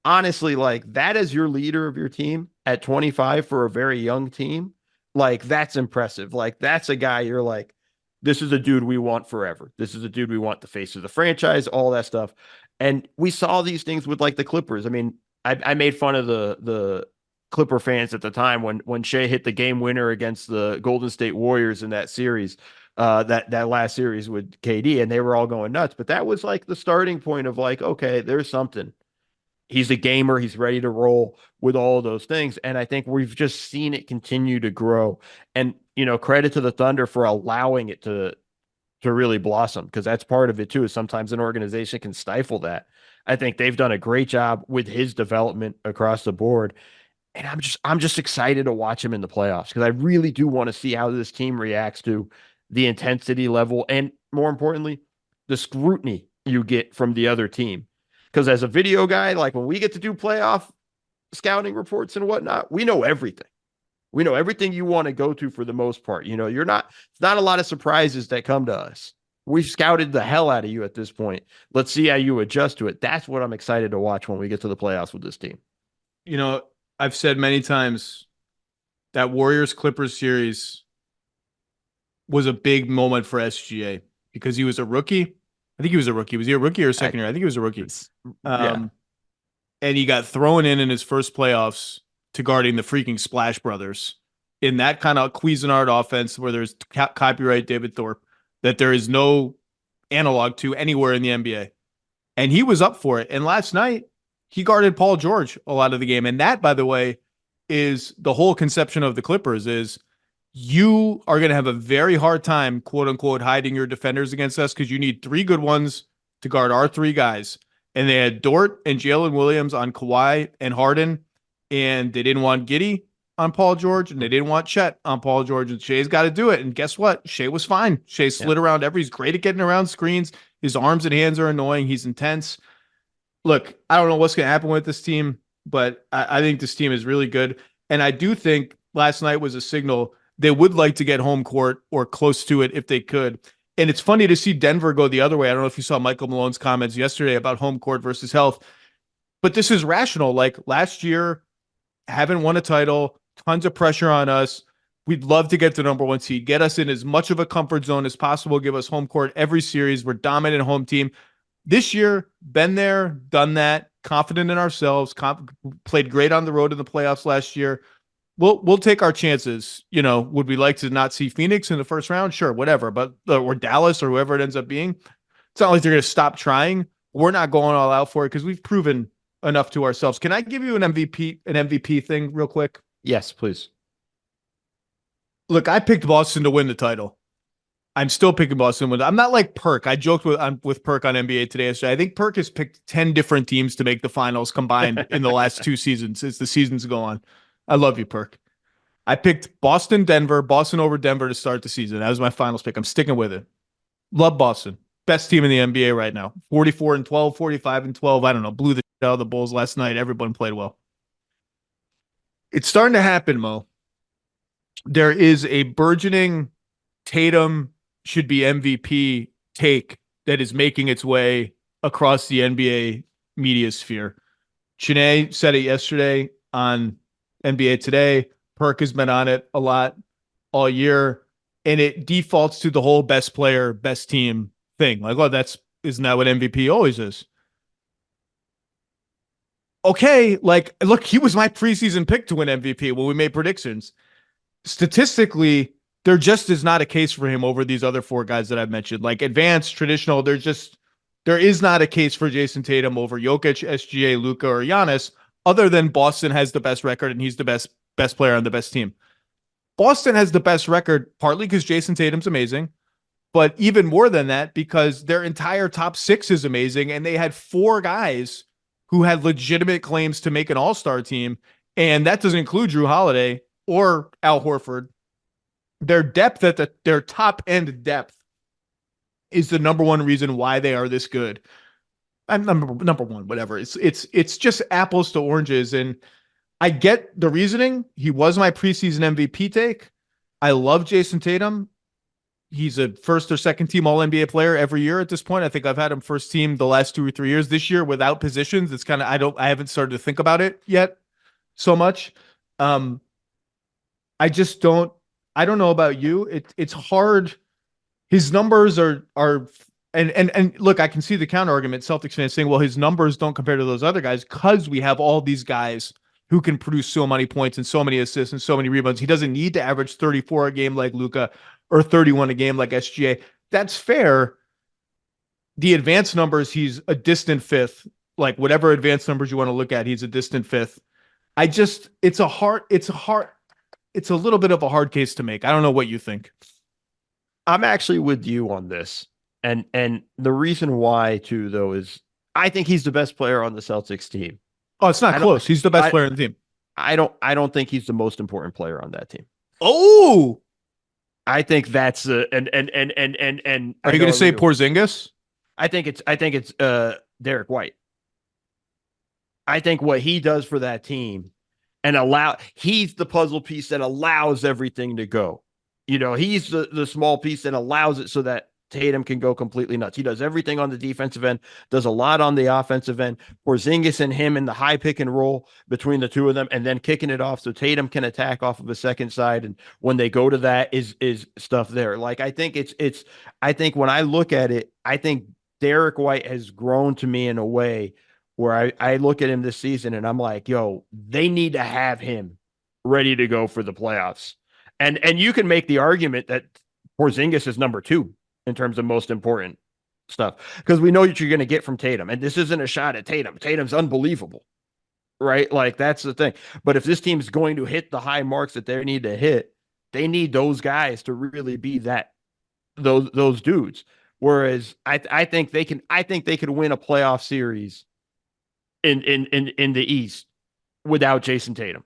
Honestly, like, that is your leader of your team at 25 for a very young team. Like, that's impressive. Like, that's a guy you're like, this is a dude we want forever. This is a dude we want the face of the franchise, all that stuff. And we saw these things with, like, the Clippers. I mean, I made fun of the Clipper fans at the time when Shai hit the game winner against the Golden State Warriors in that series, that last series with KD, and they were all going nuts. But that was like the starting point of like, okay, there's something. He's a gamer. He's ready to roll with all of those things. And I think we've just seen it continue to grow. And, credit to the Thunder for allowing it to really blossom, because that's part of it too, is sometimes an organization can stifle that. I think they've done a great job with his development across the board. And I'm just excited to watch him in the playoffs, because I really do want to see how this team reacts to the intensity level and, more importantly, the scrutiny you get from the other team. Because as a video guy, like when we get to do playoff scouting reports and whatnot, we know everything. We know everything you want to go to for the most part. It's not a lot of surprises that come to us. We've scouted the hell out of you at this point. Let's see how you adjust to it. That's what I'm excited to watch when we get to the playoffs with this team. I've said many times that Warriors-Clippers series was a big moment for SGA because he was a rookie. I think he was a rookie. Was he a rookie or a second year? I think he was a rookie. And he got thrown in his first playoffs to guarding the freaking Splash Brothers in that kind of Cuisinart offense where there's copyright David Thorpe that there is no analog to anywhere in the NBA. And he was up for it. And last night, he guarded Paul George a lot of the game. And that, by the way, is the whole conception of the Clippers is you are going to have a very hard time, quote unquote, hiding your defenders against us because you need 3 good ones to guard our 3 guys. And they had Dort and Jalen Williams on Kawhi and Harden, and they didn't want Giddey on Paul George, and they didn't want Chet on Paul George, and Shai's got to do it. And guess what? Shai was fine. Shai slid around he's great at getting around screens. His arms and hands are annoying. He's intense. Look, I don't know what's going to happen with this team, but I think this team is really good. And I do think last night was a signal they would like to get home court or close to it if they could. And it's funny to see Denver go the other way. I don't know if you saw Michael Malone's comments yesterday about home court versus health, but this is rational. Like last year, haven't won a title, tons of pressure on us. We'd love to get the number 1 seed, get us in as much of a comfort zone as possible, give us home court every series. We're dominant home team. This year, been there, done that, confident in ourselves, played great on the road in the playoffs last year. We'll take our chances. Would we like to not see Phoenix in the first round? Sure, whatever. But or Dallas or whoever it ends up being, it's not like they're going to stop trying. We're not going all out for it because we've proven enough to ourselves. Can I give you an MVP thing real quick? Yes, please. Look, I picked Boston to win the title. I'm still picking Boston. I'm not like Perk. I joked with Perk on NBA Today yesterday. I think Perk has picked 10 different teams to make the finals combined in the last 2 seasons as the seasons go on. I love you, Perk. I picked Boston over Denver to start the season. That was my finals pick. I'm sticking with it. Love Boston. Best team in the NBA right now. 44-12, 45-12. I don't know. Blew the shit out of the Bulls last night. Everyone played well. It's starting to happen, Mo. There is a burgeoning Tatum should be MVP take that is making its way across the NBA media sphere. Chiney said it yesterday on NBA Today. Perk has been on it a lot all year, and it defaults to the whole best player, best team thing. Like, oh, isn't that what MVP always is? Okay, like, look, he was my preseason pick to win MVP when we made predictions. Statistically, there just is not a case for him over these other 4 guys that I've mentioned. Like advanced, traditional, there is not a case for Jayson Tatum over Jokic, SGA, Luka, or Giannis, other than Boston has the best record and he's the best player on the best team. Boston has the best record partly because Jayson Tatum's amazing, but even more than that because their entire top 6 is amazing, and they had 4 guys who had legitimate claims to make an all-star team, and that doesn't include Drew Holiday or Al Horford. Their depth their top end depth is the number 1 reason why they are this good. I'm number 1, whatever. It's just apples to oranges. And I get the reasoning. He was my preseason MVP take. I love Jayson Tatum. He's a first or second team all NBA player every year at this point. I think I've had him first team the last 2 or 3 years. This year without positions, it's kind of, I haven't started to think about it yet so much. I don't know about you. It's hard. His numbers are and look, I can see the counter argument. Celtics fans saying, well, his numbers don't compare to those other guys because we have all these guys who can produce so many points and so many assists and so many rebounds. He doesn't need to average 34 a game like Luka or 31 a game like SGA. That's fair. The advanced numbers, he's a distant fifth. Like whatever advanced numbers you want to look at, he's a distant fifth. It's a little bit of a hard case to make. I don't know what you think. I'm actually with you on this. And the reason why too, though, is I think he's the best player on the Celtics team. Oh, it's not close. He's the best player on the team. I don't think he's the most important player on that team. Oh, I think that's and are you going to say Porzingis? I think it's Derek White. I think what he does for that team he's the puzzle piece that allows everything to go. You know, he's the small piece that allows it so that Tatum can go completely nuts. He does everything on the defensive end, does a lot on the offensive end. Porzingis and him in the high pick and roll between the two of them, and then kicking it off so Tatum can attack off of a second side. And when they go to that is stuff there. Like, I think I think when I look at it, I think Derek White has grown to me in a way where I look at him this season and I'm like, yo, they need to have him ready to go for the playoffs. And you can make the argument that Porzingis is number 2 in terms of most important stuff, because we know what you're going to get from Tatum. And this isn't a shot at Tatum. Tatum's unbelievable, right? Like, that's the thing. But if this team's going to hit the high marks that they need to hit, they need those guys to really be those dudes. Whereas I think they could win a playoff series in the East without Jayson Tatum.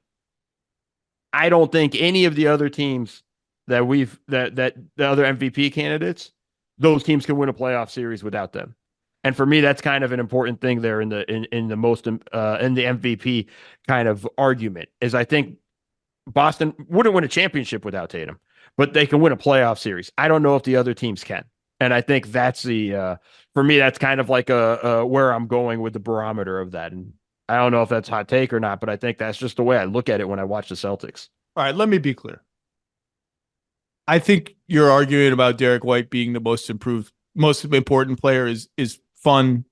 I don't think any of the other teams that the other MVP candidates, those teams can win a playoff series without them. And for me, that's kind of an important thing there in the MVP kind of argument, is I think Boston wouldn't win a championship without Tatum, but they can win a playoff series. I don't know if the other teams can. And I think that's for me, that's kind of like where I'm going with the barometer of that. And I don't know if that's a hot take or not, but I think that's just the way I look at it when I watch the Celtics. All right, let me be clear. I think you're arguing about Derek White being the most important player is fun.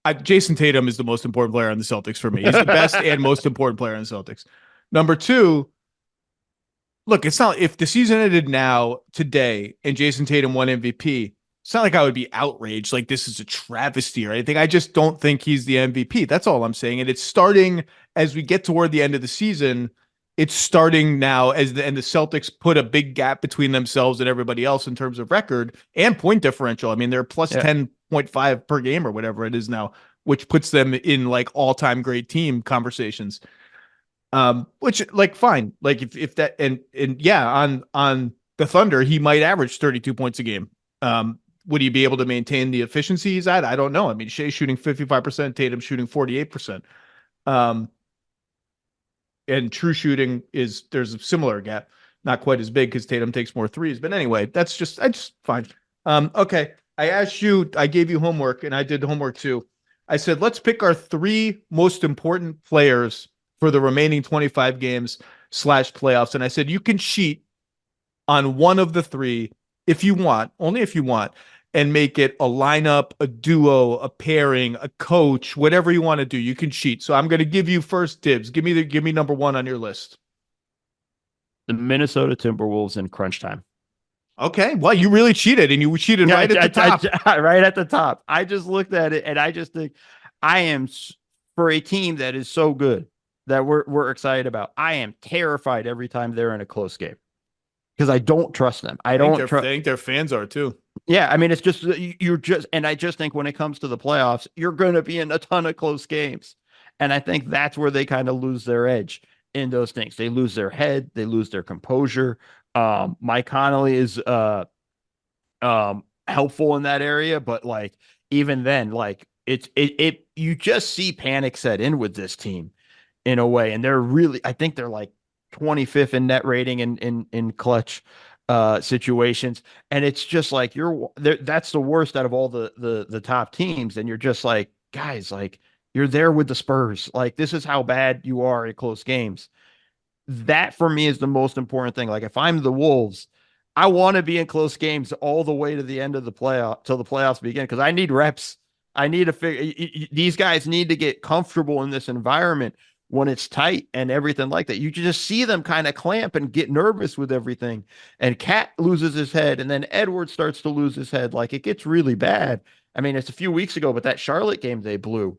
Jayson Tatum is the most important player on the Celtics for me. He's the best and most important player on the Celtics. Number 2, look, it's not, if the season ended now, today, and Jayson Tatum won MVP, it's not like I would be outraged, like this is a travesty or anything. I just don't think he's the MVP. That's all I'm saying. And it's starting as we get toward the end of the season. It's starting now and the Celtics put a big gap between themselves and everybody else in terms of record and point differential. I mean, they're plus 10.5 per game or whatever it is now, which puts them in like all-time great team conversations. Which, like, fine. Like if that, and yeah, on the Thunder, he might average 32 points a game. Would he be able to maintain the efficiency he's at? I don't know. I mean, Shai's shooting 55%, Tatum shooting 48%. And true shooting there's a similar gap, not quite as big because Tatum takes more threes. But anyway, that's just fine. Okay. I gave you homework and I did homework too. I said, let's pick our 3 most important players for the remaining 25 games / playoffs. And I said, you can cheat on one of the 3 if you want, only if you want, and make it a lineup, a duo, a pairing, a coach, whatever you want to do. You can cheat. So I'm going to give you first dibs. Give me number 1 on your list. The Minnesota Timberwolves in crunch time. Okay. Well, you really cheated, and you cheated right at the top. Right at the top. I just looked at it, and I just think I am, for a team that is so good that we're excited about, I am terrified every time they're in a close game because I don't trust them. I think their fans are too. Yeah, I mean, it's just and I just think when it comes to the playoffs, you're going to be in a ton of close games. And I think that's where they kind of lose their edge in those things. They lose their head, they lose their composure. Mike Conley is helpful in that area, but like even then, like you just see panic set in with this team in a way. And I think they're like 25th in net rating in clutch situations, and it's just like that's the worst out of all the top teams, and you're just like, guys, like you're there with the Spurs, like this is how bad you are in close games. That for me is the most important thing. Like if I'm the Wolves, I want to be in close games all the way to the end of the playoff till the playoffs begin, because I need reps. I need to figure these guys need to get comfortable in this environment when it's tight and everything like that. You just see them kind of clamp and get nervous with everything. And Cat loses his head, and then Edwards starts to lose his head. Like, it gets really bad. I mean, it's a few weeks ago, but that Charlotte game they blew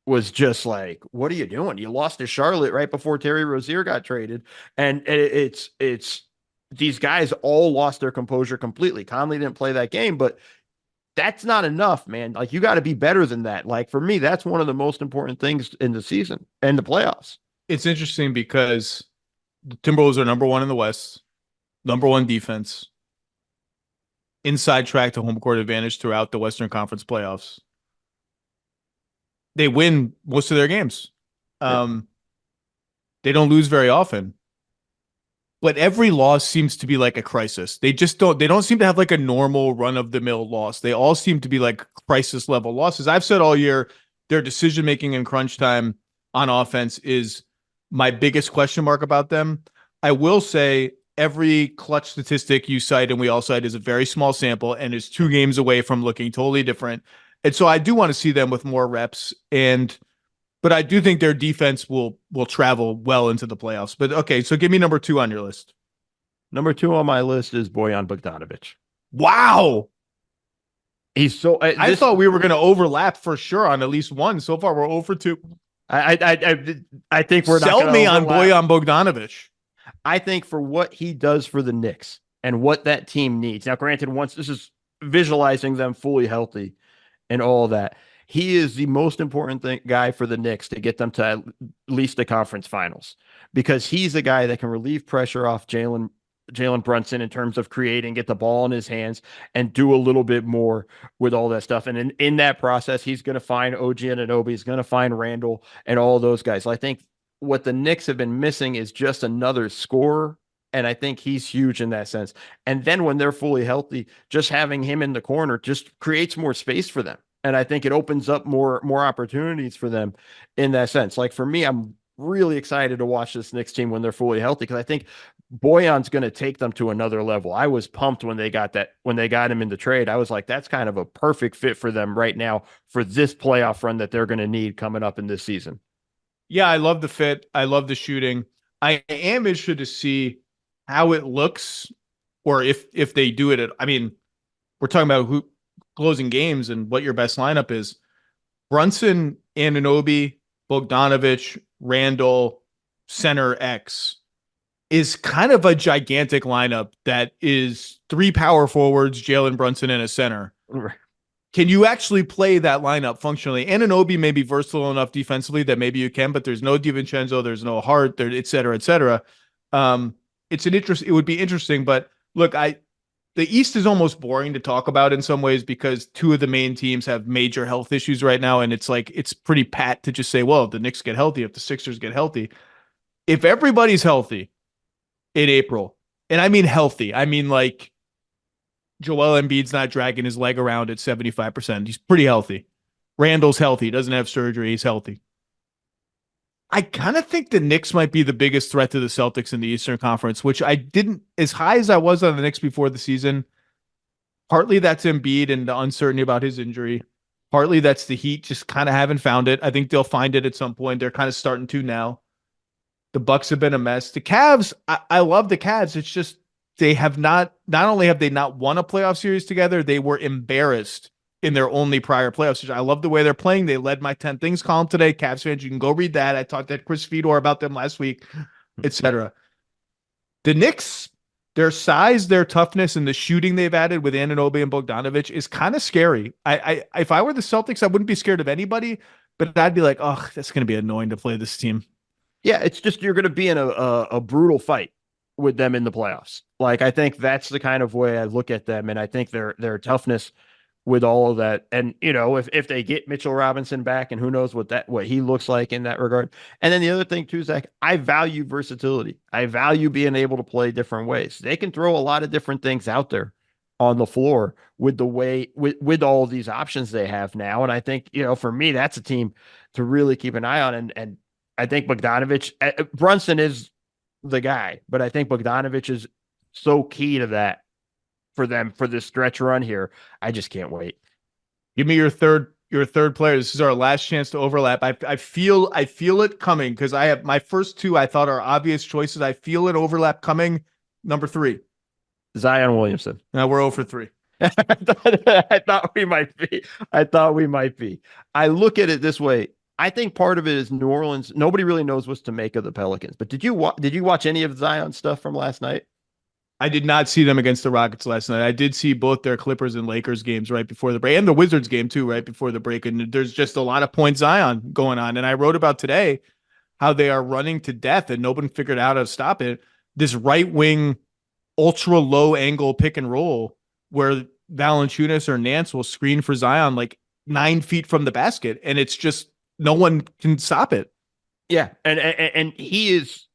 was just like, what are you doing? You lost to Charlotte right before Terry Rozier got traded. And it's these guys all lost their composure completely. Conley didn't play that game, but that's not enough, man. Like, you got to be better than that. Like, for me, that's one of the most important things in the season and the playoffs. It's interesting because the Timberwolves are number one in the West, number one defense, inside track to home court advantage throughout the Western Conference playoffs. They win most of their games. They don't lose very often. But every loss seems to be like a crisis. They don't seem to have like a normal run-of-the-mill loss. They all seem to be like crisis-level losses. I've said all year, their decision-making in crunch time on offense is my biggest question mark about them. I will say every clutch statistic you cite and we all cite is a very small sample and is 2 games away from looking totally different. And so I do want to see them with more reps, but I do think their defense will travel well into the playoffs. But okay, so give me number 2 on your list. Number 2 on my list is Bojan Bogdanovic. Wow. He's so. I thought we were going to overlap for sure on at least one. So far, we're 0 for 2. I think we're not sell me on Bojan Bogdanovic. I think for what he does for the Knicks and what that team needs. Now, granted, once this is visualizing them fully healthy and all that, he is the most important guy for the Knicks to get them to at least the conference finals, because he's a guy that can relieve pressure off Jalen Brunson in terms of creating, get the ball in his hands, and do a little bit more with all that stuff. And in that process, he's going to find OG Anunoby, he's going to find Randall and all those guys. I think what the Knicks have been missing is just another scorer. And I think he's huge in that sense. And then when they're fully healthy, just having him in the corner just creates more space for them. And I think it opens up more opportunities for them in that sense. Like, for me, I'm really excited to watch this Knicks team when they're fully healthy, because I think Bojan's going to take them to another level. I was pumped when they got him in the trade. I was like, that's kind of a perfect fit for them right now for this playoff run that they're going to need coming up in this season. Yeah, I love the fit. I love the shooting. I am interested to see how it looks, or if they do it. I mean, we're talking about who closing games and what your best lineup is. Brunson, Anunoby, Bogdanovic, Randall, center X is kind of a gigantic lineup that is 3 power forwards, Jalen Brunson, and a center. Can you actually play that lineup functionally? Anunoby may be versatile enough defensively that maybe you can, but there's no DiVincenzo, there's no Hart, there, et cetera, et cetera. It would be interesting, but look, the East is almost boring to talk about in some ways, because 2 of the main teams have major health issues right now. And it's like, it's pretty pat to just say, well, if the Knicks get healthy, if the Sixers get healthy, if everybody's healthy in April, and I mean healthy, I mean like Joel Embiid's not dragging his leg around at 75%. He's pretty healthy. Randall's healthy. He doesn't have surgery. He's healthy. I kind of think the Knicks might be the biggest threat to the Celtics in the Eastern Conference, which I didn't, as high as I was on the Knicks before the season. Partly that's Embiid and the uncertainty about his injury. Partly that's the Heat just kind of haven't found it. I think they'll find it at some point. They're kind of starting to now. The Bucks have been a mess. The Cavs, I love the Cavs. It's just they have not only have they not won a playoff series together, they were embarrassed in their only prior playoffs. I love the way they're playing. They led my 10 things column today. Cavs fans, you can go read that. I talked to Chris Fedor about them last week, etc. The Knicks, their size, their toughness, and the shooting they've added with Anunoby and Bogdanovic is kind of scary. If I were the Celtics, I wouldn't be scared of anybody, but I'd be like, oh, that's going to be annoying to play this team. Yeah, it's just you're going to be in a brutal fight with them in the playoffs. Like, I think that's the kind of way I look at them, and I think their toughness with all of that. And, you know, if they get Mitchell Robinson back, and who knows what he looks like in that regard. And then the other thing too, Zach, I value versatility. I value being able to play different ways. They can throw a lot of different things out there on the floor with the way, with all of these options they have now. And I think, you know, for me, that's a team to really keep an eye on. And I think Bogdanovic, Brunson is the guy, but I think Bogdanovic is so key to that for them for this stretch run here. I just can't wait. Give me your third your third player. This is our last chance to overlap. I feel it coming because I have my first two I thought are obvious choices. I feel an overlap coming. Number 3. Zion Williamson. Now we're 0 for 3. I thought we might be. I look at it this way. I think part of it is New Orleans. Nobody really knows what to make of the Pelicans. But did you watch any of Zion stuff from last night? I did not see them against the Rockets last night. I did see both their Clippers and Lakers games right before the break, and the Wizards game too, right before the break. And there's just a lot of point Zion going on. And I wrote about today how they are running to death and nobody figured out how to stop it. This right wing, ultra low angle pick and roll where Valanciunas or Nance will screen for Zion like 9 feet from the basket, and it's just no one can stop it. Yeah, and he is.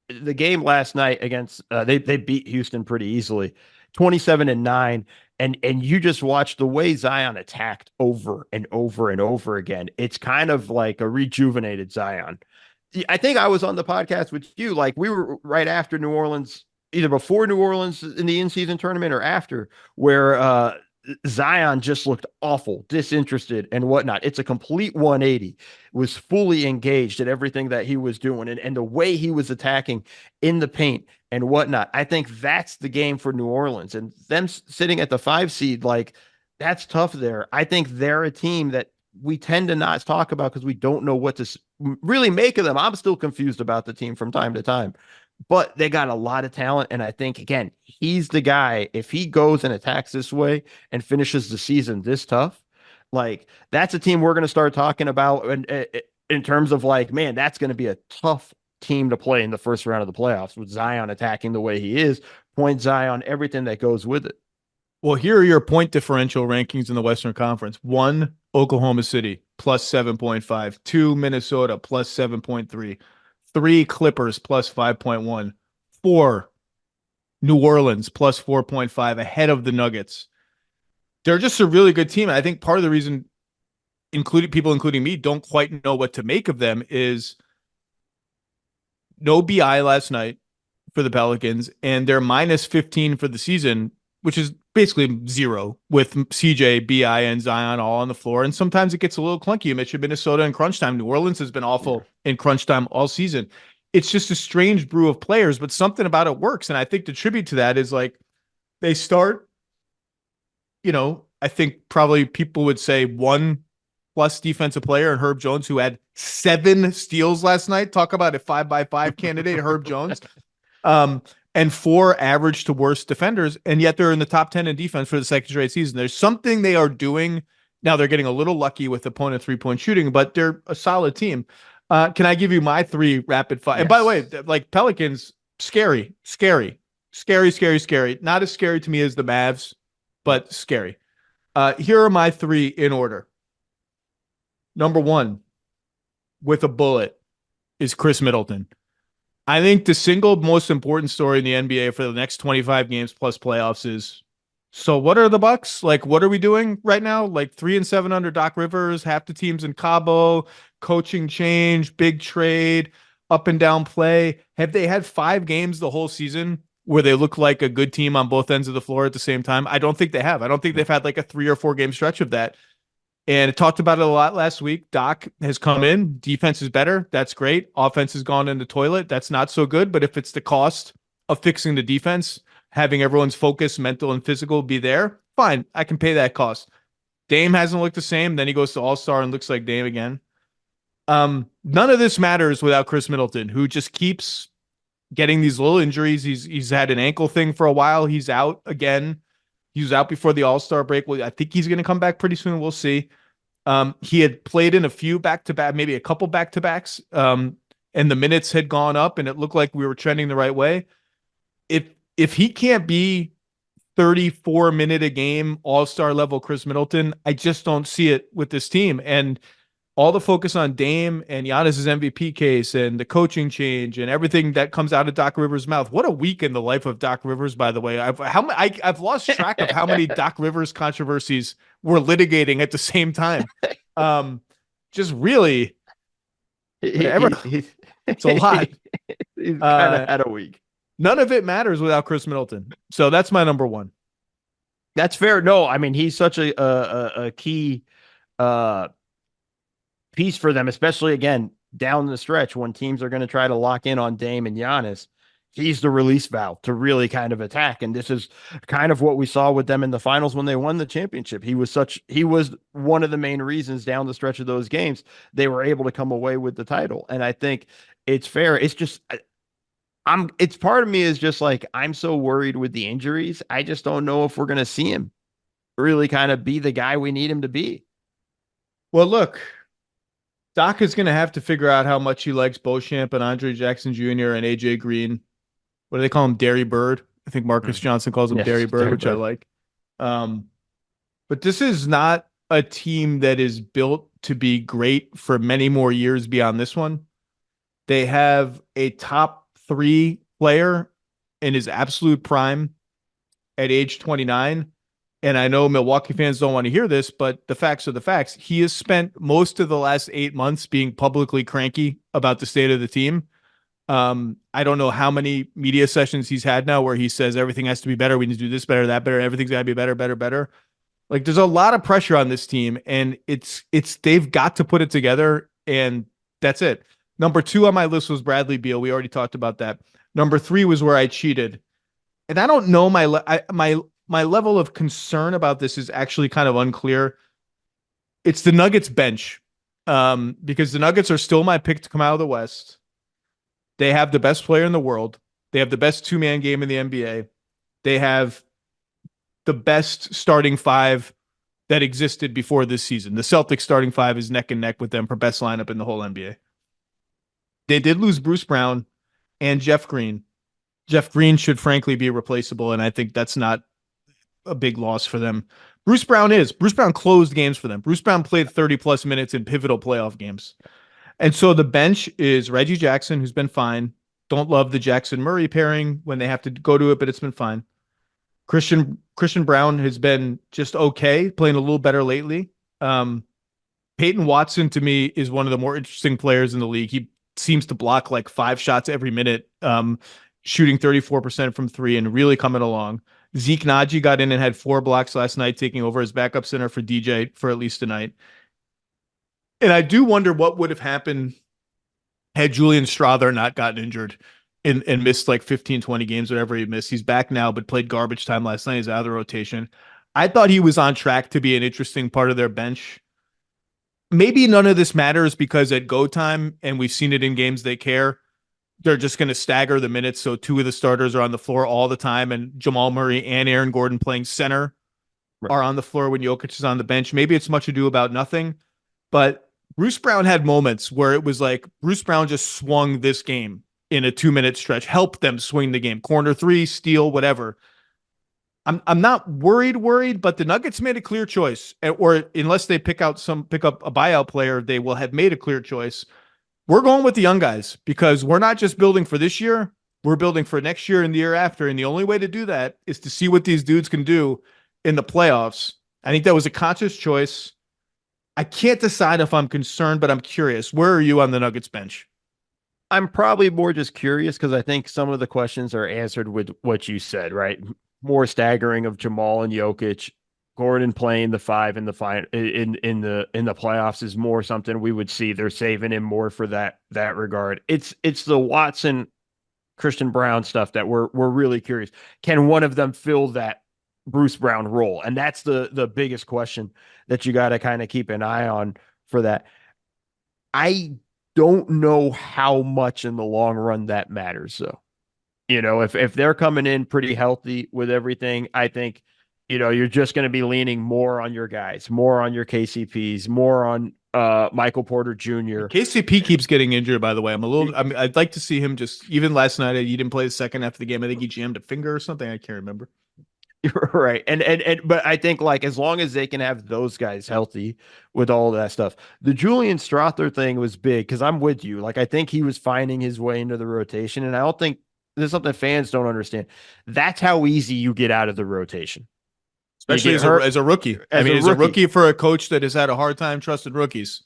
The game last night against they beat Houston pretty easily, 27-9, and you just watch the way Zion attacked over and over and over again. It's kind of like a rejuvenated Zion. I think I was on the podcast with you, like we were right after New Orleans, either before New Orleans in the in-season tournament or after, where Zion just looked awful, disinterested and whatnot. It's a complete 180, was fully engaged at everything that he was doing and the way he was attacking in the paint and whatnot. I think that's the game for New Orleans, and them sitting at the 5 seed, like that's tough there. I think they're a team that we tend to not talk about because we don't know what to really make of them. I'm still confused about the team from time to time. But they got a lot of talent, and I think, again, he's the guy. If he goes and attacks this way and finishes the season this tough, like, that's a team we're going to start talking about in terms of, like, man, that's going to be a tough team to play in the first round of the playoffs with Zion attacking the way he is, point Zion, everything that goes with it. Well, here are your point differential rankings in the Western Conference. 1, Oklahoma City, plus 7.5. 2, Minnesota, plus 7.3. 3, Clippers, plus 5.1. 4, New Orleans, plus 4.5, ahead of the Nuggets. They're just a really good team. I think part of the reason including me, don't quite know what to make of them is no BI last night for the Pelicans, and they're minus 15 for the season, which is basically 0 with CJ, BI, and Zion all on the floor. And sometimes it gets a little clunky. You mentioned Minnesota in crunch time. New Orleans has been awful in crunch time all season. It's just a strange brew of players, but something about it works. And I think the tribute to that is like they start, I think probably people would say 1+ defensive player in Herb Jones, who had 7 steals last night. Talk about a 5x5 candidate, Herb Jones. And 4 average to worst defenders, and yet they're in the top 10 in defense for the second straight season. There's something they are doing. Now they're getting a little lucky with opponent 3-point shooting, but they're a solid team. Can I give you my 3 rapid fire? Yes. And by the way, like Pelicans, scary. Not as scary to me as the Mavs, but scary. Here are my 3 in order. Number 1, with a bullet, is Chris Middleton. I think the single most important story in the NBA for the next 25 games plus playoffs is, so what are the Bucks? Like, what are we doing right now? Like 3-7 under Doc Rivers, half the teams in Cabo, coaching change, big trade, up and down play. Have they had 5 games the whole season where they look like a good team on both ends of the floor at the same time? I don't think they have. I don't think they've had like a 3 or 4 game stretch of that. And it talked about it a lot last week. Doc has come in. Defense is better. That's great. Offense has gone in the toilet. That's not so good. But if it's the cost of fixing the defense, having everyone's focus, mental and physical, be there, fine. I can pay that cost. Dame hasn't looked the same. Then he goes to All-Star and looks like Dame again. None of this matters without Chris Middleton, who just keeps getting these little injuries. He's had an ankle thing for a while. He's out again. He was out before the All-Star break. Well, I think he's going to come back pretty soon. We'll see. He had played in a few back-to-back, maybe a couple back-to-backs, and the minutes had gone up, and it looked like we were trending the right way. If he can't be 34-minute a game All-Star level Chris Middleton, I just don't see it with this team. And all the focus on Dame and Giannis's MVP case and the coaching change and everything that comes out of Doc Rivers' mouth. What a week in the life of Doc Rivers, by the way. I've lost track of how many Doc Rivers controversies we're litigating at the same time. Just really, it's a lot. He's kind of had a week. None of it matters without Chris Middleton. So that's my number 1. That's fair. No, I mean, he's such a key uh, piece for them, especially again down the stretch when teams are going to try to lock in on Dame and Giannis. He's the release valve to really kind of attack. And this is kind of what we saw with them in the finals when they won the championship. He was one of the main reasons down the stretch of those games they were able to come away with the title. And I think it's fair. It's just it's part of me is just like, I'm so worried with the injuries. I just don't know if we're going to see him really kind of be the guy we need him to be. Well, look, Doc is going to have to figure out how much he likes Beauchamp and Andre Jackson Jr. and AJ Green. What do they call him? Derry Bird. I think Marcus Johnson calls him Derry Bird, which I like. But this is not a team that is built to be great for many more years beyond this one. They have a top 3 player in his absolute prime at age 29. And I know Milwaukee fans don't want to hear this, but the facts are the facts. He has spent most of the last 8 months being publicly cranky about the state of the team. I don't know how many media sessions he's had now where he says everything has to be better. We need to do this better, that better. Everything's got to be better, better, better. Like there's a lot of pressure on this team, and it's they've got to put it together, and that's it. Number 2 on my list was Bradley Beal. We already talked about that. Number 3 was where I cheated, and I don't know my level of concern about this is actually kind of unclear. It's the Nuggets bench, because the Nuggets are still my pick to come out of the West. They have the best player in the world. They have the best 2-man game in the NBA. They have the best starting 5 that existed before this season. The Celtics starting 5 is neck and neck with them for best lineup in the whole NBA. They did lose Bruce Brown and Jeff Green. Jeff Green should frankly be replaceable, and I think that's not a big loss for them. Bruce Brown closed games for them. Bruce Brown played 30-plus minutes in pivotal playoff games. And so the bench is Reggie Jackson, who's been fine. Don't love the Jackson-Murray pairing when they have to go to it, but it's been fine. Christian Brown has been just okay, playing a little better lately. Peyton Watson, to me, is one of the more interesting players in the league. He seems to block like 5 shots every minute, shooting 34% from 3 and really coming along. Zeke Naji got in and had 4 blocks last night, taking over as backup center for DJ for at least a night. And I do wonder what would have happened had Julian Strawther not gotten injured and missed like 15, 20 games, whatever he missed. He's back now, but played garbage time last night. He's out of the rotation. I thought he was on track to be an interesting part of their bench. Maybe none of this matters because at go time, and we've seen it in games they care, they're just going to stagger the minutes. So 2 of the starters are on the floor all the time, and Jamal Murray and Aaron Gordon playing center are on the floor when Jokic is on the bench. Maybe it's much ado about nothing, but Bruce Brown had moments where it was like Bruce Brown just swung this game in a 2-minute stretch, helped them swing the game. Corner 3, steal, whatever. I'm not worried, but the Nuggets made a clear choice, or unless they pick up a buyout player, they will have made a clear choice. We're going with the young guys because we're not just building for this year. We're building for next year and the year after. And the only way to do that is to see what these dudes can do in the playoffs. I think that was a conscious choice. I can't decide if I'm concerned, but I'm curious. Where are you on the Nuggets bench? I'm probably more just curious because I think some of the questions are answered with what you said, right? More staggering of Jamal and Jokic. Gordon playing the 5 in the playoffs is more something we would see. They're saving him more for that regard. It's the Watson, Christian Brown stuff that we're really curious. Can one of them fill that Bruce Brown role? And that's the biggest question that you got to kind of keep an eye on for that. I don't know how much in the long run that matters, though. You know, if they're coming in pretty healthy with everything, I think, you know, you're just going to be leaning more on your guys, more on your KCPs, more on Michael Porter Jr. KCP keeps getting injured, by the way. I'd like to see him just, even last night, he didn't play the second half of the game. I think he jammed a finger or something. I can't remember. Right. But I think like as long as they can have those guys healthy with all that stuff, the Julian Strawther thing was big because I'm with you. Like I think he was finding his way into the rotation, and I don't think there's something fans don't understand. That's how easy you get out of the rotation. Especially as a rookie. As a rookie for a coach that has had a hard time trusting rookies.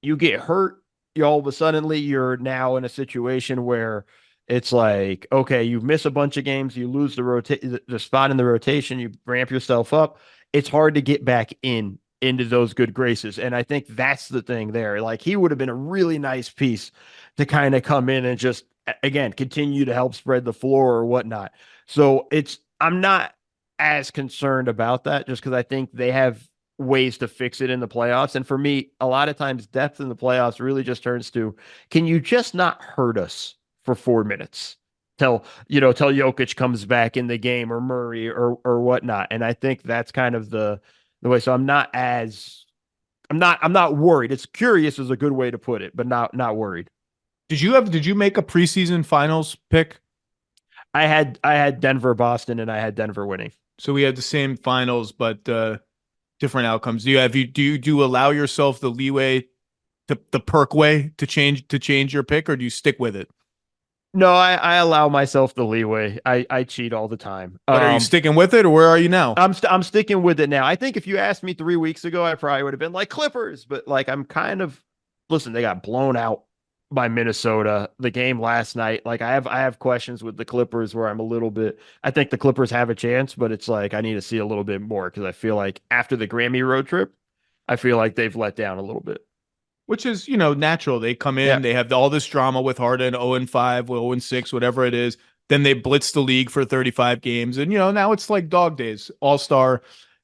You get hurt, you're now in a situation where it's like, okay, you miss a bunch of games, you lose the spot in the rotation, you ramp yourself up. It's hard to get back in into those good graces. And I think that's the thing there. Like, he would have been a really nice piece to kind of come in and just, again, continue to help spread the floor or whatnot. So I'm not as concerned about that, just because I think they have ways to fix it in the playoffs. And for me, a lot of times depth in the playoffs really just turns to, can you just not hurt us for 4 minutes till Jokic comes back in the game, or Murray or whatnot. And I think that's kind of the way. So I'm not worried. It's curious is a good way to put it, but not worried. Did you make a preseason finals pick? I had Denver, Boston, and I had Denver winning. So we had the same finals, but different outcomes. Do you allow yourself the leeway, the perk way to change your pick, or do you stick with it? No, I allow myself the leeway. I cheat all the time. But are you sticking with it, or where are you now? I'm sticking with it now. I think if you asked me 3 weeks ago, I probably would have been like Clippers, but like I'm kind of, listen, they got blown out by Minnesota. The game last night, like I have questions with the Clippers where I'm a little bit, I think the Clippers have a chance, but it's like I need to see a little bit more, because I feel like after the Grammy road trip, I feel like they've let down a little bit. Which is, natural. They come in, They have all this drama with Harden, 0-5, 0-6, whatever it is. Then they blitz the league for 35 games. And, now it's like dog days, all-star,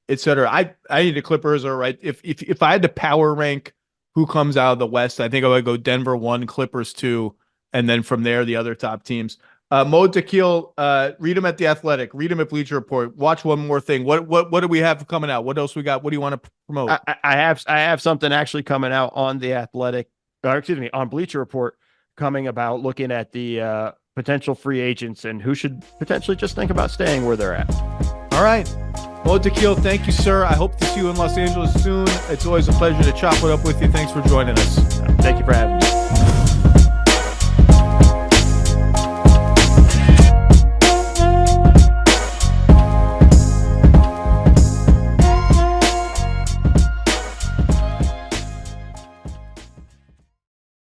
et cetera. I think the Clippers are right. If I had to power rank who comes out of the West, I think I would go Denver 1, Clippers 2, and then from there, the other top teams. Mo Dakhil, read him at The Athletic, read him at Bleacher Report. Watch one more thing. What do we have coming out? What else we got? What do you want to promote? I have something actually coming out on The Athletic, on Bleacher Report, coming about looking at the potential free agents and who should potentially just think about staying where they're at. All right. Mo Dakhil, thank you, sir. I hope to see you in Los Angeles soon. It's always a pleasure to chop it up with you. Thanks for joining us. Thank you for having me.